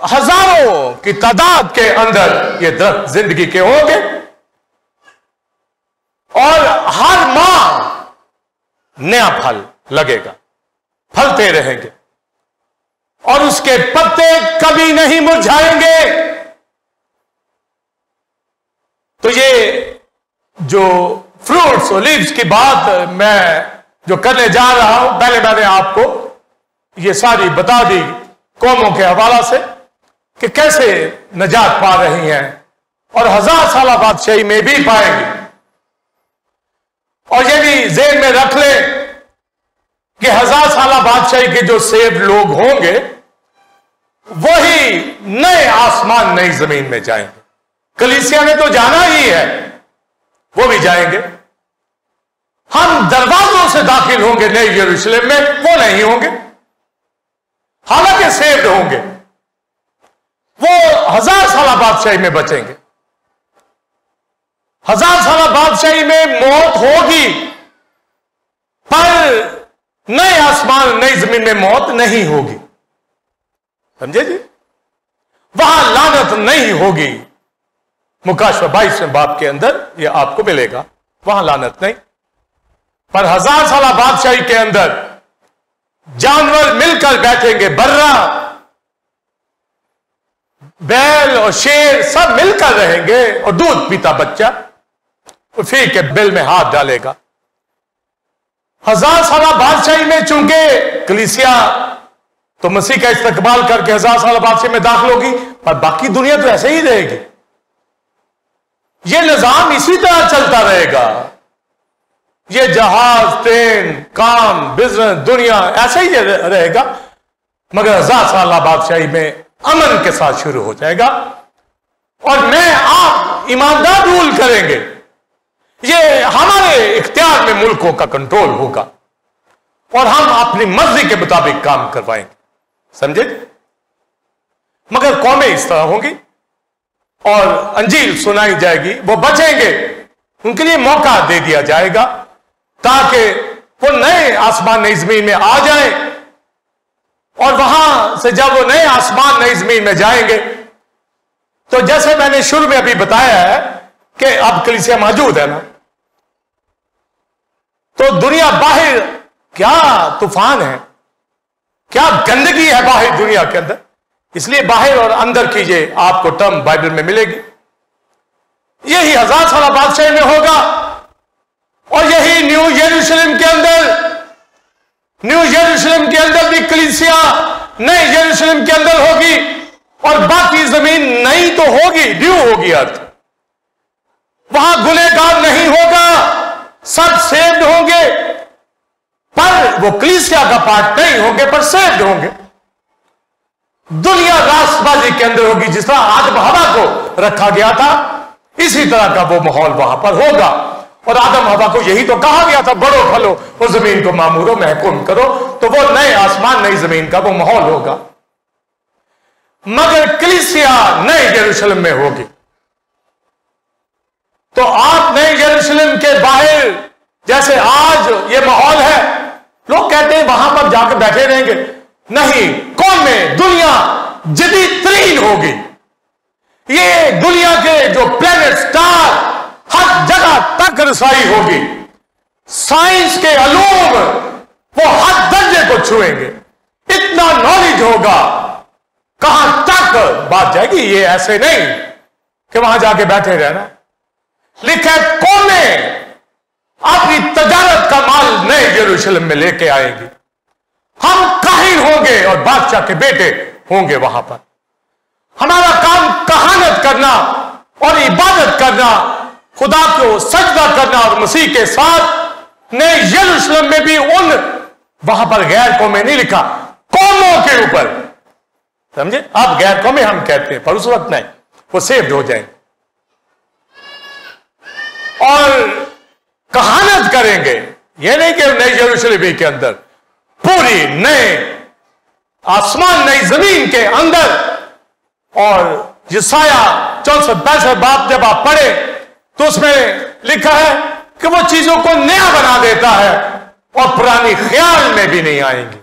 हजारों की तादाद के अंदर ये दरख्त जिंदगी के होंगे और हर माह नया फल लगेगा, फलते रहेंगे और उसके पत्ते कभी नहीं मुरझाएंगे। तो ये जो फ्रूट्स और लीव्स की बात मैं जो करने जा रहा हूं, पहले मैंने आपको ये सारी बता दी कौमों के हवाला से कि कैसे नजात पा रही हैं और 1000 साल बादशाही में भी पाएंगी। और ये भी ज़हन में रख ले कि 1000 साल बादशाही के जो सेव लोग होंगे वही नए आसमान नई जमीन में जाएंगे। कलीसिया ने तो जाना ही है, वो भी जाएंगे। हम दरवाजों से दाखिल होंगे नए यरूशलेम में, वो नहीं होंगे, हालांकि सेव्ड होंगे, वो 1000 साल बादशाही में बचेंगे। 1000 साल बादशाही में मौत होगी पर नए आसमान नई जमीन में मौत नहीं होगी, समझे जी। वहां लानत नहीं होगी। मुकाशवा 22वें बाब के अंदर यह आपको मिलेगा, वहां लानत नहीं। पर 1000 साल बादशाही के अंदर जानवर मिलकर बैठेंगे, बर्रा, बैल और शेर सब मिलकर रहेंगे और दूध पीता बच्चा उसी के बिल में हाथ डालेगा। 1000 साल बादशाही में चूंकि कलीसिया तो मसीह का इस्तकबाल करके 1000 साल बादशाही में दाखिल होगी, पर बाकी दुनिया तो ऐसे ही रहेगी। यह निजाम इसी तरह चलता रहेगा। ये जहाज, ट्रेन, काम, बिजनेस, दुनिया ऐसे ही रहेगा, मगर 1000 साल बादशाही में अमन के साथ शुरू हो जाएगा और मैं आप ईमानदार रूल करेंगे। ये हमारे इख्तियार में मुल्कों का कंट्रोल होगा और हम अपनी मर्जी के मुताबिक काम करवाएंगे, समझे। मगर कौमें इस तरह होंगी और अंजील सुनाई जाएगी, वो बचेंगे, उनके लिए मौका दे दिया जाएगा ताकि वो नए आसमान नई जमीन में आ जाए। और वहां से जब वो नए आसमान नई जमीन में जाएंगे तो जैसे मैंने शुरू में अभी बताया है कि अब कलीसिया मौजूद है ना, तो दुनिया बाहर क्या तूफान है, क्या गंदगी है बाहर दुनिया के अंदर। इसलिए बाहर और अंदर की ये आपको टर्म बाइबल में मिलेगी। यही 1000 साल बादशाही में होगा और यही न्यू यरूशलेम के अंदर भी कलीसिया नए यरूशलेम के अंदर होगी और बाकी जमीन नई तो होगी, न्यू होगी अर्थ। वहां गुनहगार नहीं होगा, सब सेव्ड होंगे, पर वो कलीसिया का पार्ट नहीं होंगे, पर सेव्ड होंगे। दुनिया राष्ट्रबाजी के अंदर होगी, जिस तरह आदम हवा को रखा गया था इसी तरह का वो माहौल वहां पर होगा। और आदम हवा को यही तो कहा गया था, बढ़ो फलो और जमीन को मामूरो महकूम करो, तो वो नए आसमान नई जमीन का वो माहौल होगा। मगर कलीसिया नए यरूशलेम में होगी। तो आप नए यरूशलेम के बाहर जैसे आज ये माहौल है, लोग कहते हैं वहां पर जाकर बैठे रहेंगे, नहीं, कौमें दुनिया जदीद तरीन होगी। ये दुनिया के जो प्लैनेट स्टार हर जगह तक रसाई होगी। साइंस के अलूम वो हर दर्जे को छुएंगे, इतना नॉलेज होगा, कहां तक बात जाएगी। ये ऐसे नहीं कि वहां जाके बैठे रहना। लिखा है कौमें अपनी तजारत का माल नए यरूशलेम में लेके आएंगी। हम काहिन होंगे और बादशाह के बेटे होंगे वहां पर। हमारा काम कहानत करना और इबादत करना, खुदा को सजदा करना और मसीह के साथ नए यरूशलेम में भी उन वहां पर गैर कौमें नहीं लिखा, कौमों के ऊपर, समझे। अब गैर कौमें हम कहते हैं, पर उस वक्त नहीं, वो सेव्ड हो जाएंगे और कहानत करेंगे। यह नहीं कि नए यरूशलेम के अंदर, पूरी नए आसमान नई जमीन के अंदर। और यशाया 64-65 बाब जब आप पढ़े तो उसमें लिखा है कि वो चीजों को नया बना देता है और पुरानी ख्याल में भी नहीं आएंगी,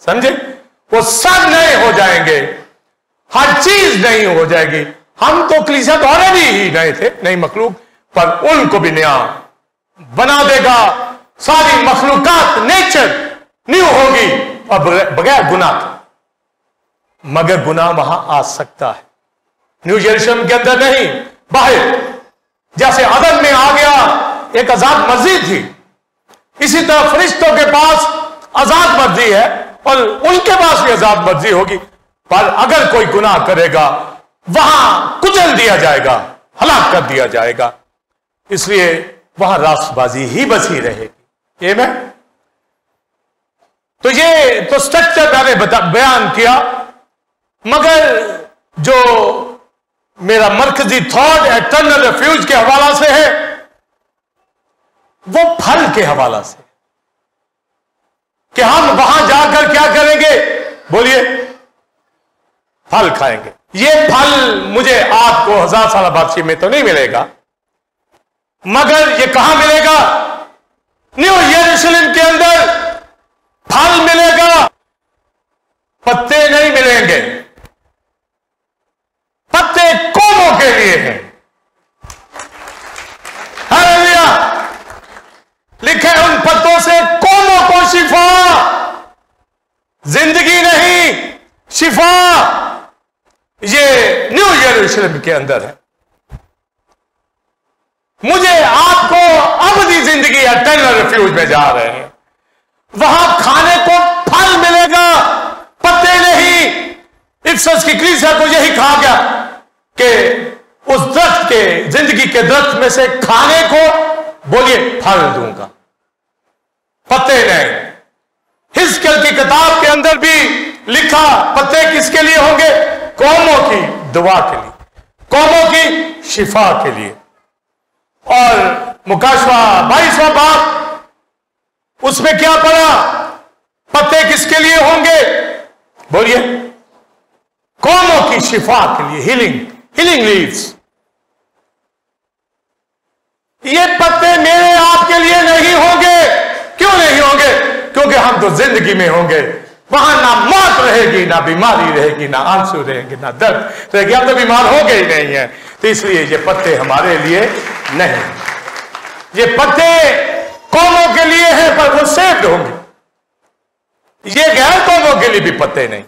समझे। वो सब नए हो जाएंगे, हर चीज नई हो जाएगी। हम तो कलीसिया तो ऑलरेडी ही नए थे, नई मखलूक, पर उनको भी नया बना देगा। सारी मखलूकात नेचर न्यू होगी और बगैर गुनाह के। मगर गुनाह वहां आ सकता है, न्यू यरूशलेम के अंदर नहीं, बाहर। जैसे अदन में आ गया एक आजाद मर्जी थी, इसी तरह फरिश्तों के पास आजाद मर्जी है और उनके पास भी आजाद मर्जी होगी। पर अगर कोई गुनाह करेगा वहां कुचल दिया जाएगा, हलाक कर दिया जाएगा। इसलिए वहां रास्तबाजी ही बसी रहेगी। ये मैं तो ये तो स्ट्रक्चर मैंने बयान किया, मगर जो मेरा मरकजी थॉट एटर्नल रेफ्यूज के हवाला से है, वो फल के हवाला से, कि हम वहां जाकर क्या करेंगे, बोलिए, फल खाएंगे। ये फल मुझे आपको 1000 साल बादशाही में तो नहीं मिलेगा, मगर ये कहां मिलेगा, न्यू यरूशलेम के अंदर फल मिलेगा, पत्ते नहीं मिलेंगे। पत्ते कौमों के लिए हैं। हालेलुया। लिखे उन पत्तों से कौमों को शिफा, जिंदगी नहीं, शिफा। ये न्यू यरूशलेम के अंदर है। मुझे आपको अबदी जिंदगी एटर्नल रेफ्यूज में जा रहे हैं, वहां खाने को फल मिलेगा, पत्ते नहीं। इफसस की कलीसिया को यही कहा गया कि उस दरख्त के, जिंदगी के दरख्त में से खाने को, बोलिए, फल दूंगा, पत्ते नहीं। हिजकिय्याह की किताब के अंदर भी लिखा, पत्ते किसके लिए होंगे, कौमों की दुआ के लिए, कौमों की शिफा के लिए। और मुकाशवा 22वां बाब, उसमें क्या पढ़ा, पत्ते किसके लिए होंगे, बोलिए, कौमों की शिफा के लिए, हीलिंग लीव्स। ये पत्ते मेरे आपके लिए नहीं होंगे। क्यों नहीं होंगे, क्योंकि हम तो जिंदगी में होंगे, वहां ना मौत रहेगी, ना बीमारी रहेगी, ना आंसू रहेंगे, ना दर्द रहेगी। हम तो बीमार हो गए ही नहीं है, तो इसलिए ये पत्ते हमारे लिए नहीं। ये पत्ते कौमों के लिए हैं, पर वो सेव्ड होंगे। ये गैर कौमों के लिए भी पत्ते नहीं।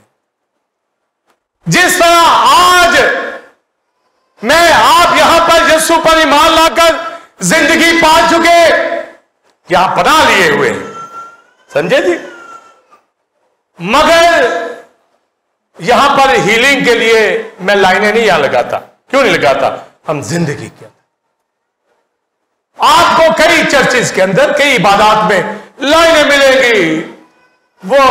जिस तरह आज मैं आप यहां पर यीशु पर ईमान लाकर जिंदगी पा चुके, यहां पनाह लिए हुए हैं, समझे जी, मगर यहां पर हीलिंग के लिए मैं लाइनें नहीं यहां लगाता। क्यों नहीं लगाता, हम जिंदगी के अंदर, आपको कई चर्चेस के अंदर, कई इबादत में लाइनें मिलेंगी, वो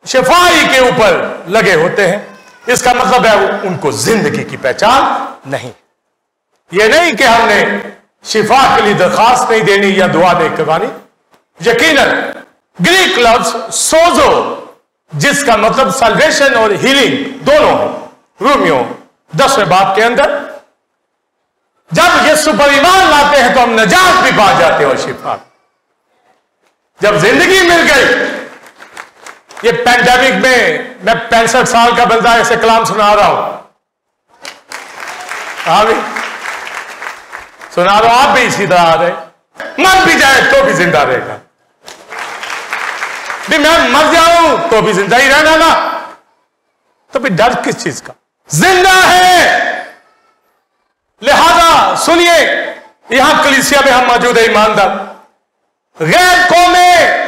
शिफाई के ऊपर लगे होते हैं। इसका मतलब है उनको जिंदगी की पहचान नहीं। यह नहीं कि हमने शिफा के लिए दरखास्त नहीं देनी या दुआ नहीं करवानी। यकीनन ग्रीक लफ्ज सोजो, जिसका मतलब सल्वेशन और हीलिंग दोनों है, रोमियो 10वें बाब के अंदर। जब यीशु पर ईमान लाते हैं तो हम नजात भी पा जाते हैं और शिफा। जब जिंदगी मिल गई, ये पैंडेमिक में मैं 65 साल का बंदा ऐसे कलाम सुना रहा हूं, हाँ भी सुना रहा हूं, आप भी इसी तरह आ रहे, मर भी जाए तो भी जिंदा रहेगा। भी मैं मर जाऊं तो भी जिंदा ही रहना ना, तो भी डर किस चीज का, जिंदा है। लिहाजा सुनिए, यहां कलीसिया में हम मौजूद है ईमानदार, गैर कौमें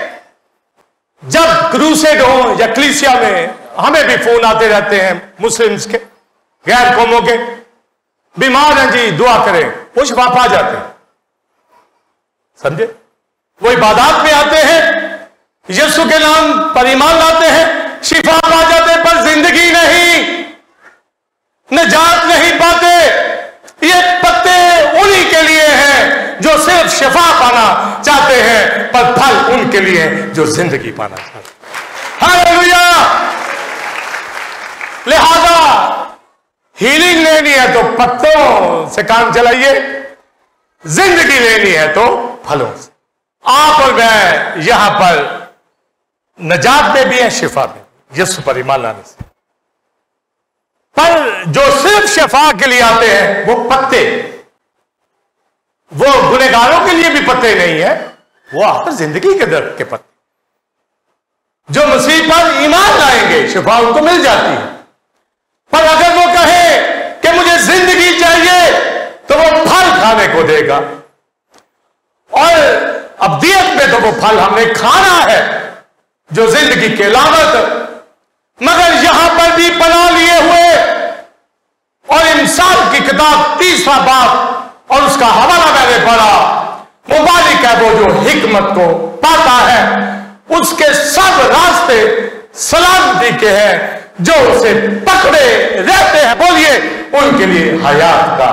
जब क्रूसेड हो या कलीसिया में, हमें भी फोन आते रहते हैं मुस्लिम्स के, गैर कौमों के, बीमार हैं जी दुआ करें, वो शिफा पा जाते हैं, समझे। वो इबादत में आते हैं, यीशु के नाम पर ईमान लाते हैं, शिफा पा जाते हैं, पर जिंदगी नहीं, निजात नहीं पाते। ये पत्ते उन्हीं के लिए हैं जो सिर्फ शिफा पाना चाहते हैं, पर फल उनके लिए हैं जो जिंदगी पाना चाहते हैं। हालेलुया। लिहाजा हीलिंग लेनी है तो पत्तों से काम चलाइए, जिंदगी लेनी है तो फलों से। आप और मैं यहां पर नजात में भी है, शिफा में। यीशु पर ईमान लाने से। पर जो सिर्फ शफा के लिए आते हैं वो पत्ते, वो गुनहगारों के लिए भी पत्ते नहीं है, वो आप जिंदगी के दरख्त के पत्ते। जो मसीह पर ईमान लाएंगे शफा उनको मिल जाती है। पर अगर वो कहे कि मुझे जिंदगी चाहिए तो वो फल खाने को देगा, और अब्दियत में तो वो फल हमने खाना है जो जिंदगी के लामत। मगर यहां पर भी पना लिए हुए, और इंसान की किताब 3रा बाब और उसका हवाला मैंने पढ़ा, मुबारक है वो जो हिकमत को पाता है, उसके सब रास्ते सलामती के हैं, जो उसे पकड़े रहते हैं, बोलिए, उनके लिए हयात का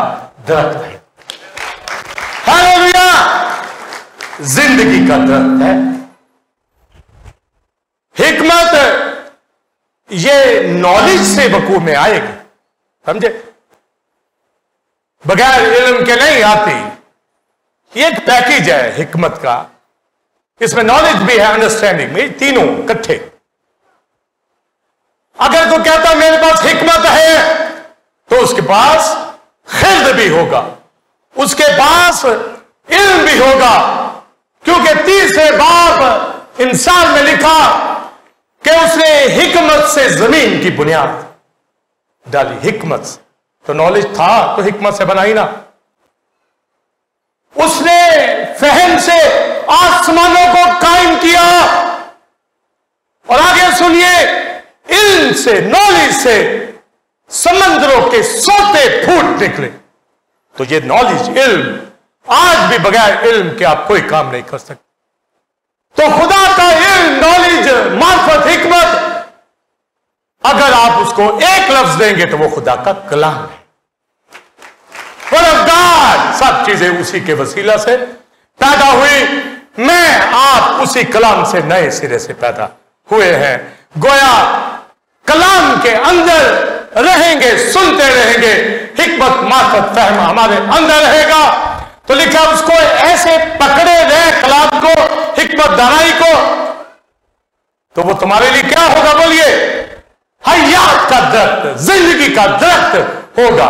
दरख्त है। हालेलुया, जिंदगी का दरख्त है। हिकमत ये नॉलेज से वकूफ में आएगी, समझे, बगैर इल्म के नहीं आती। ये एक पैकेज है हिकमत का, इसमें नॉलेज भी है, अंडरस्टैंडिंग भी, तीनों इकट्ठे। अगर कोई कहता मेरे पास हिकमत है तो उसके पास खिल्द भी होगा, उसके पास इल्म भी होगा, क्योंकि 3रे बाब इंसान में लिखा कि उसने हिकमत से जमीन की बुनियाद डाली। हिकमत से तो नॉलेज था तो हिकमत से बनाई ना। उसने फहम से आसमानों को कायम किया, और आगे सुनिए, इल्म से, नॉलेज से समंदरों के सोते फूट निकले। तो ये नॉलेज, इल्म, आज भी बगैर इल्म के आप कोई काम नहीं कर सकते। तो खुदा का इल्म, नॉलेज, मार्फत, हिकमत, अगर आप उसको एक लफ्ज देंगे तो वो खुदा का कलाम है। Word of God, सब चीजें उसी के वसीला से पैदा हुई। मैं आप उसी कलाम से नए सिरे से पैदा हुए हैं। गोया कलाम के अंदर रहेंगे, सुनते रहेंगे, हिकमत, मार्फत, फहम हमारे अंदर रहेगा। तो लिखा उसको ऐसे पकड़े रहे कलाम को, हिकमत, दानाई को, तो वो तुम्हारे लिए क्या होगा, बोलिए, हयात का दरख्त, जिंदगी का दरख्त होगा।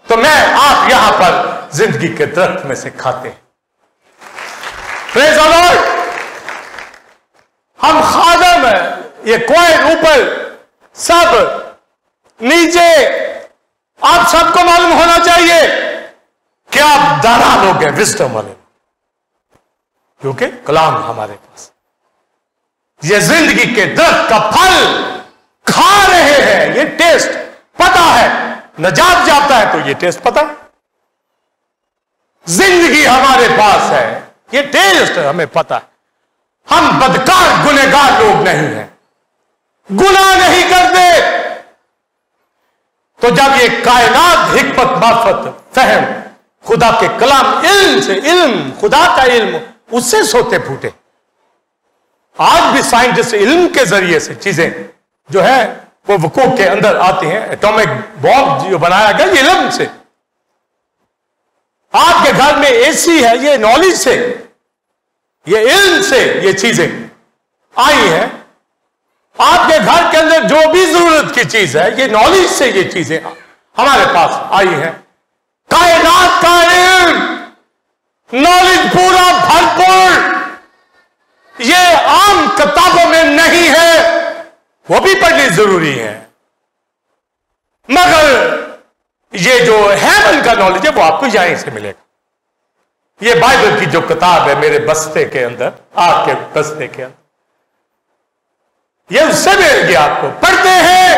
तो मैं आप यहां पर जिंदगी के दरख्त में से खाते हैं। Praise the Lord. हम खादम है, ये क्वाइट ऊपर, सब नीचे, आप सबको मालूम होना चाहिए कि आप दाना लोग हैं, विस्डम वाले, क्योंकि कलाम हमारे पास। ये जिंदगी के दरख्त का फल खा रहे हैं, ये टेस्ट पता है, नजात जाता है तो ये टेस्ट पता है। जिंदगी हमारे पास है, ये टेस्ट हमें पता है। हम बदकार गुनहगार लोग नहीं हैं, गुनाह नहीं करते। तो जब ये कायनात हिकमत, मार्फत, फहम, खुदा के कलाम, इल्म से, इल्म, खुदा का इल्म, उससे सोते फूटे। आज भी साइंटिस्ट इल्म के जरिए से चीजें जो है वो वकूफ के अंदर आती हैं। एटॉमिक बॉम्ब जो बनाया गया ये इल्म से। आपके घर में एसी है, ये नॉलेज से, ये इल्म से ये चीजें आई हैं। आपके घर के अंदर जो भी जरूरत की चीज है, ये नॉलेज से ये चीजें हमारे पास आई हैं। कायनात का इल्म, नॉलेज पूरा भरपूर, ये आम किताबों में नहीं है, वो भी पढ़नी जरूरी है। मगर ये जो हेवन का नॉलेज है वो आपको यहीं से मिलेगा। ये बाइबल की जो किताब है मेरे बस्ते के अंदर, आपके बस्ते के अंदर, ये उससे मिलेगी आपको। पढ़ते हैं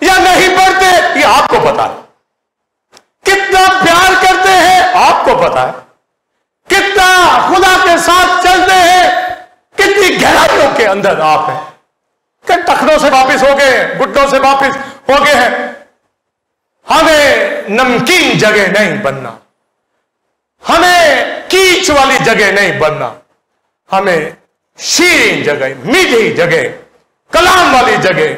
या नहीं पढ़ते ये आपको पता है। कितना प्यार करते हैं आपको पता है। कितना खुदा के साथ चलते हैं, कितनी गहराइयों के अंदर आप हैं। कि टखनों से वापिस हो गए हैं, गुड्डों से वापिस हो गए हैं। हमें नमकीन जगह नहीं बनना, हमें कीच वाली जगह नहीं बनना, हमें शीरीन जगह, मीठी जगह, कलाम वाली जगह,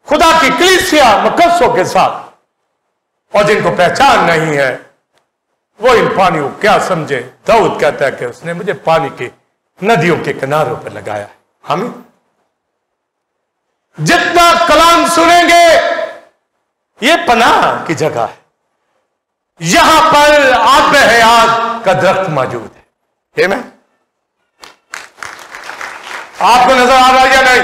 खुदा की कलीसिया मुकद्दसों के साथ। और जिनको पहचान नहीं है वो इन पानियों क्या समझे। दाऊद कहता है कि उसने मुझे पानी की नदियों के किनारों पर लगाया है। हमें जितना कलाम सुनेंगे, ये पनाह की जगह है, यहां पर आब हयात का दरख्त मौजूद है। मैं आपको नजर आ रहा है या नहीं?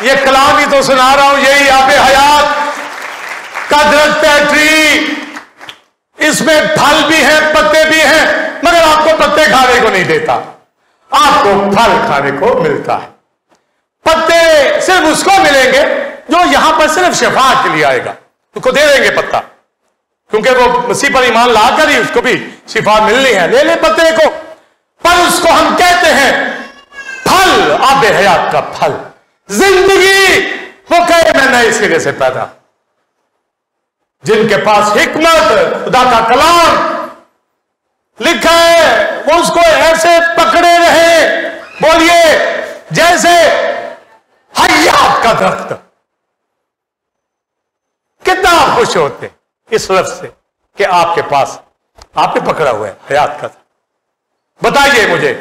ये कलाम ही तो सुना रहा हूं, यही आब हयात का दरख्त है, ट्री। इसमें फल भी है, पत्ते भी हैं, मगर आपको पत्ते खाने को नहीं देता, आपको फल खाने को मिलता है। पत्ते सिर्फ उसको मिलेंगे जो यहां पर सिर्फ शिफा के लिए आएगा, उसको दे देंगे पत्ता, क्योंकि वो मसीह पर ईमान लाकर ही उसको भी शिफा मिलनी है, ले ले पत्ते को। पर उसको हम कहते हैं फल, आब हयात का फल, जिंदगी। वो कहे मैं नए सिरे से पैदा, जिनके पास हिकमत, खुदा का कलाम लिखा है, वो उसको ऐसे पकड़े रहे, बोलिए जैसे हयात का दरख्त। कितना खुश होते इस लफ्ज से कि आपके पास, आपने पकड़ा हुआ है हयात का। बताइए मुझे,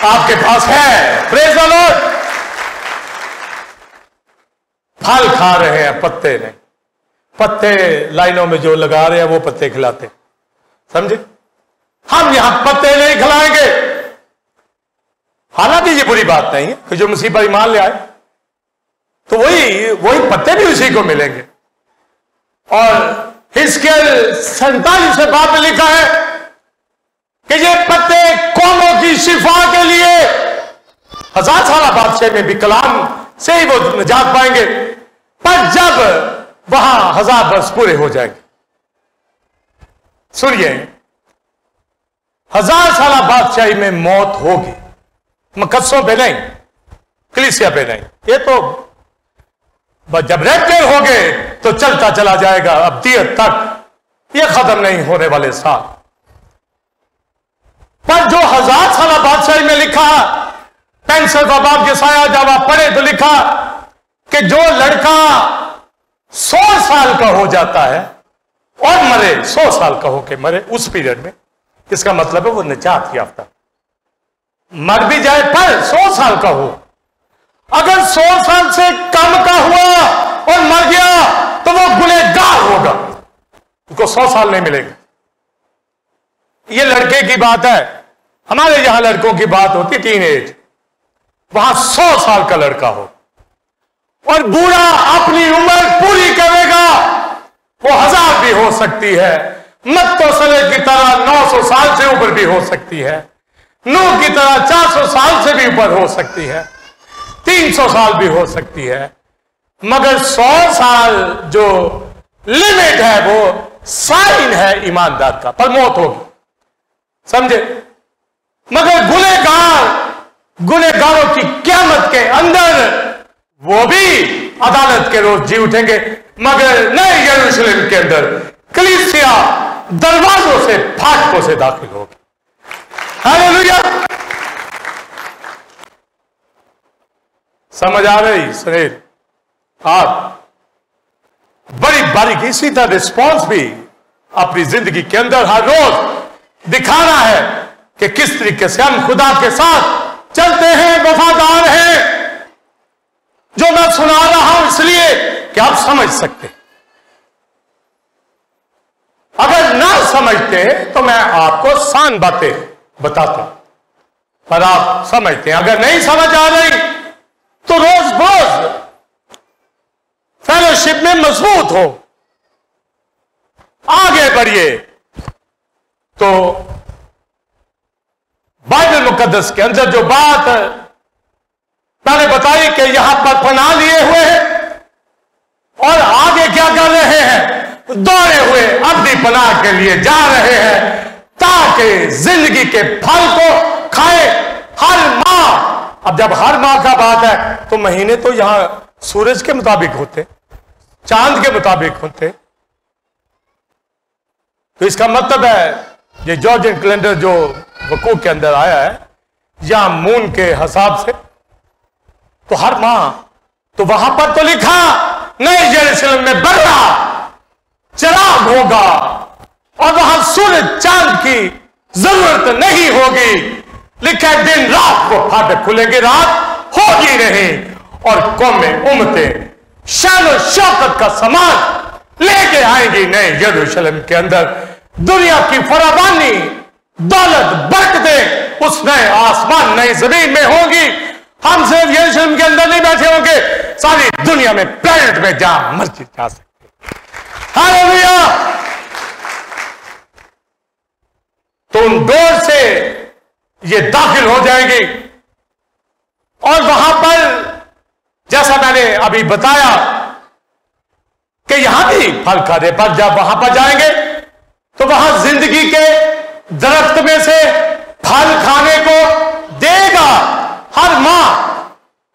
आपके पास है, प्रेज़ द लॉर्ड। फल खा रहे हैं, पत्ते नहीं। पत्ते लाइनों में जो लगा रहे हैं वो पत्ते खिलाते, समझे? हम यहां पत्ते नहीं खिलाएंगे। हालांकि ये बुरी बात नहीं है कि जो मसीह पर ईमान ले आए तो वही पत्ते भी उसी को मिलेंगे। और हिजकिय्याह 47 बाब में लिखा है कि ये पत्ते कौमों की शिफा के लिए, 1000 साल बादशाह में भी कलाम से ही वो निजात पाएंगे। पर जब वहां 1000 वर्ष पूरे हो जाएंगे, सुनिए, 1000 साल बादशाही में मौत होगी, मकसों पे नहीं, कलीसिया पे नहीं। ये तो जब रैप्चर हो गए तो चलता चला जाएगा अब्दियत तक, ये खत्म नहीं होने वाले साल। पर जो 1000 साल बादशाही में लिखा, 65 बाब यशायाह जब आप पढ़े तो लिखा कि जो लड़का 100 साल का हो जाता है और मरे, 100 साल का होके मरे उस पीरियड में, इसका मतलब है वो निजात याफ्ता। मर भी जाए पर 100 साल का हो। अगर 100 साल से कम का हुआ और मर गया तो वो गुनहगार होगा, उसको 100 साल नहीं मिलेगा। ये लड़के की बात है, हमारे यहां लड़कों की बात होती है टीन एज, वहां 100 साल का लड़का हो और बूढ़ा अपनी उम्र पूरी करेगा, वो 1000 भी हो सकती है, मत्तोसले की तरह 900 साल से ऊपर भी हो सकती है, नूह की तरह 400 साल से भी ऊपर हो सकती है, 300 साल भी हो सकती है, मगर 100 साल जो लिमिट है वो साइन है ईमानदार का, पर मौत होगी, समझे? मगर गुनहगारों की क़यामत के अंदर वो भी अदालत के रोज जी उठेंगे, मगर नए यरूशलेम के अंदर कलीसिया दरवाजों से, फाटकों से दाखिल होगी। हालेलुया! समझ आ रही सुनील? आप बड़ी बारीकी, इसी तरह रिस्पॉन्स भी अपनी जिंदगी के अंदर हर रोज दिखाना है कि किस तरीके से हम खुदा के साथ चलते हैं, वफादार हैं। जो मैं सुना रहा हूं इसलिए कि आप समझ सकते। अगर ना समझते तो मैं आपको सान बातें बताता, पर आप समझते हैं। अगर नहीं समझ आ रही तो रोज रोज फेलोशिप में मजबूत हो, आगे बढ़िए। तो बाइबल मुकद्दस के अंदर जो बात मैंने बताई कि यहां पर पनाह लिए हुए हैं और आगे क्या कर रहे हैं, दौड़े हुए अपनी पनाह के लिए जा रहे हैं ताकि जिंदगी के फल को खाए हर माह। अब जब हर माह का बात है तो महीने तो यहां सूरज के मुताबिक होते, चांद के मुताबिक होते, तो इसका मतलब है ये जॉर्जियन कैलेंडर जो वकूफ के अंदर आया है या मून के हिसाब से, तो हर माह, तो वहां पर तो लिखा नए यरूशलेम में बड़ा चिराग होगा और वहां सूरज चांद की जरूरत नहीं होगी। लिखा है दिन रात को फाटक खुलेंगे, रात होगी नहीं, और कौमें उम्मतें शान और शौकत का सामान लेके आएंगी नए यरूशलेम के अंदर। दुनिया की फरावानी, दौलत, बरकतें उस नए आसमान, नई जमीन में होंगी। हम सिर्फ यरूशलेम के अंदर नहीं बैठे होंगे, सारी दुनिया में, प्लेनेट में जहां मर्जी जा सकते। हालेलुया। तो उन डोर से ये दाखिल हो जाएंगे और वहां पर, जैसा मैंने अभी बताया कि यहां भी फल खाने पर जब वहां पर जाएंगे तो वहां जिंदगी के दरख्त में से फल खाने को देगा हर माह।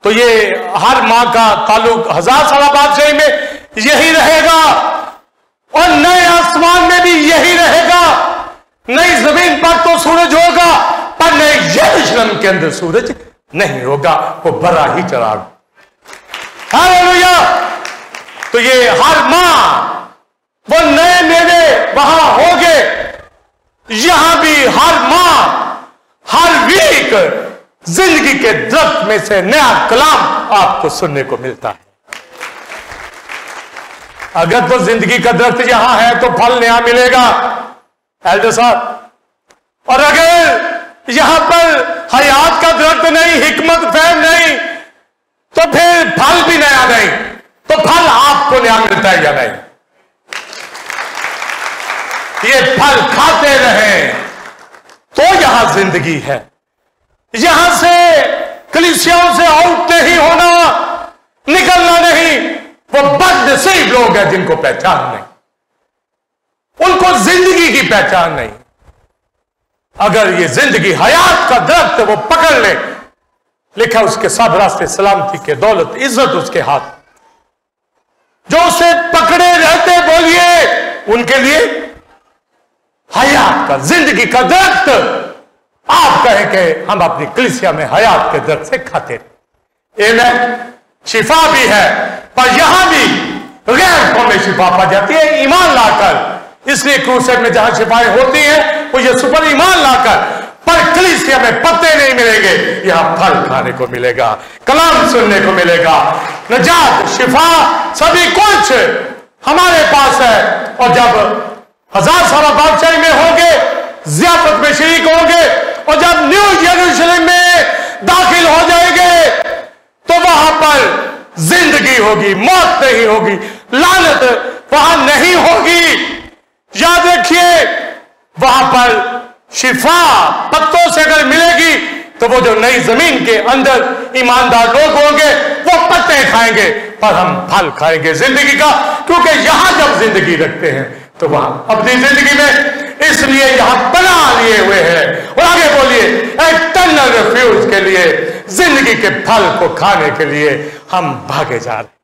तो ये हर माह का ताल्लुक 1000 साल बादशाही में यही रहेगा, और नए आसमान में भी यही रहेगा। नई जमीन पर तो सूरज होगा, पर नए यरूशलेम के अंदर सूरज नहीं होगा, वो बड़ा ही चराग। हालेलुया। तो ये हर माह वो नए मेवे वहां होंगे। यहां भी हर माह, हर वीक जिंदगी के दरख्त में से नया कलाम आपको सुनने को मिलता है। अगर तो जिंदगी का दरख्त यहां है तो फल नया मिलेगा एल्डर साहब, और अगर यहां पर हयात का दरख्त नहीं, हिकमत फहम नहीं, तो फिर फल भी नया नहीं। तो फल आपको नया मिलता है या नहीं? ये फल खाते रहें तो यहां जिंदगी है। यहां से कलीसियाओं से आउट नहीं होना, निकलना नहीं। वो बदनसीब लोग हैं जिनको पहचान नहीं, उनको जिंदगी की पहचान नहीं। अगर ये जिंदगी हयात का दरख्त वो पकड़ ले, लिखा उसके सब रास्ते सलामती के, दौलत, इज्जत उसके हाथ। जो उसे पकड़े रहते, बोलिए उनके लिए हयात का, जिंदगी का दरख्त। आप कहें कि हम अपनी कलीसिया में हयात के दरख्त से खाते हैं। शिफा भी है, पर यहां भी गैर कौमें शिफा पा जाती है ईमान लाकर। इसलिए क्रूसेड में जहां शिफाएं होती हैं वो ये सुपर ईमान लाकर, पर कलीसिया में पत्ते नहीं मिलेंगे, यहां फल खाने को मिलेगा, कलाम सुनने को मिलेगा, नजात, शिफा, सभी कुछ हमारे पास है। और जब 1000 साल बादशाही में होंगे, ज़ियाफत में शरीक होंगे, और जब न्यू यरूशलेम में दाखिल हो जाएंगे तो वहां पर जिंदगी होगी, मौत नहीं होगी, लानत वहां नहीं होगी। याद रखिए, वहां पर शिफा पत्तों से अगर मिलेगी तो वो जो नई जमीन के अंदर ईमानदार लोग होंगे वो पत्ते खाएंगे, पर हम फल खाएंगे जिंदगी का, क्योंकि यहां जब जिंदगी रखते हैं तो वहां अपनी जिंदगी में, इसलिए यहां बना लिए हुए हैं। और आगे बोलिए, इटर्नल रिफ्यूज के लिए, जिंदगी के फल को खाने के लिए हम भागे जा रहे हैं।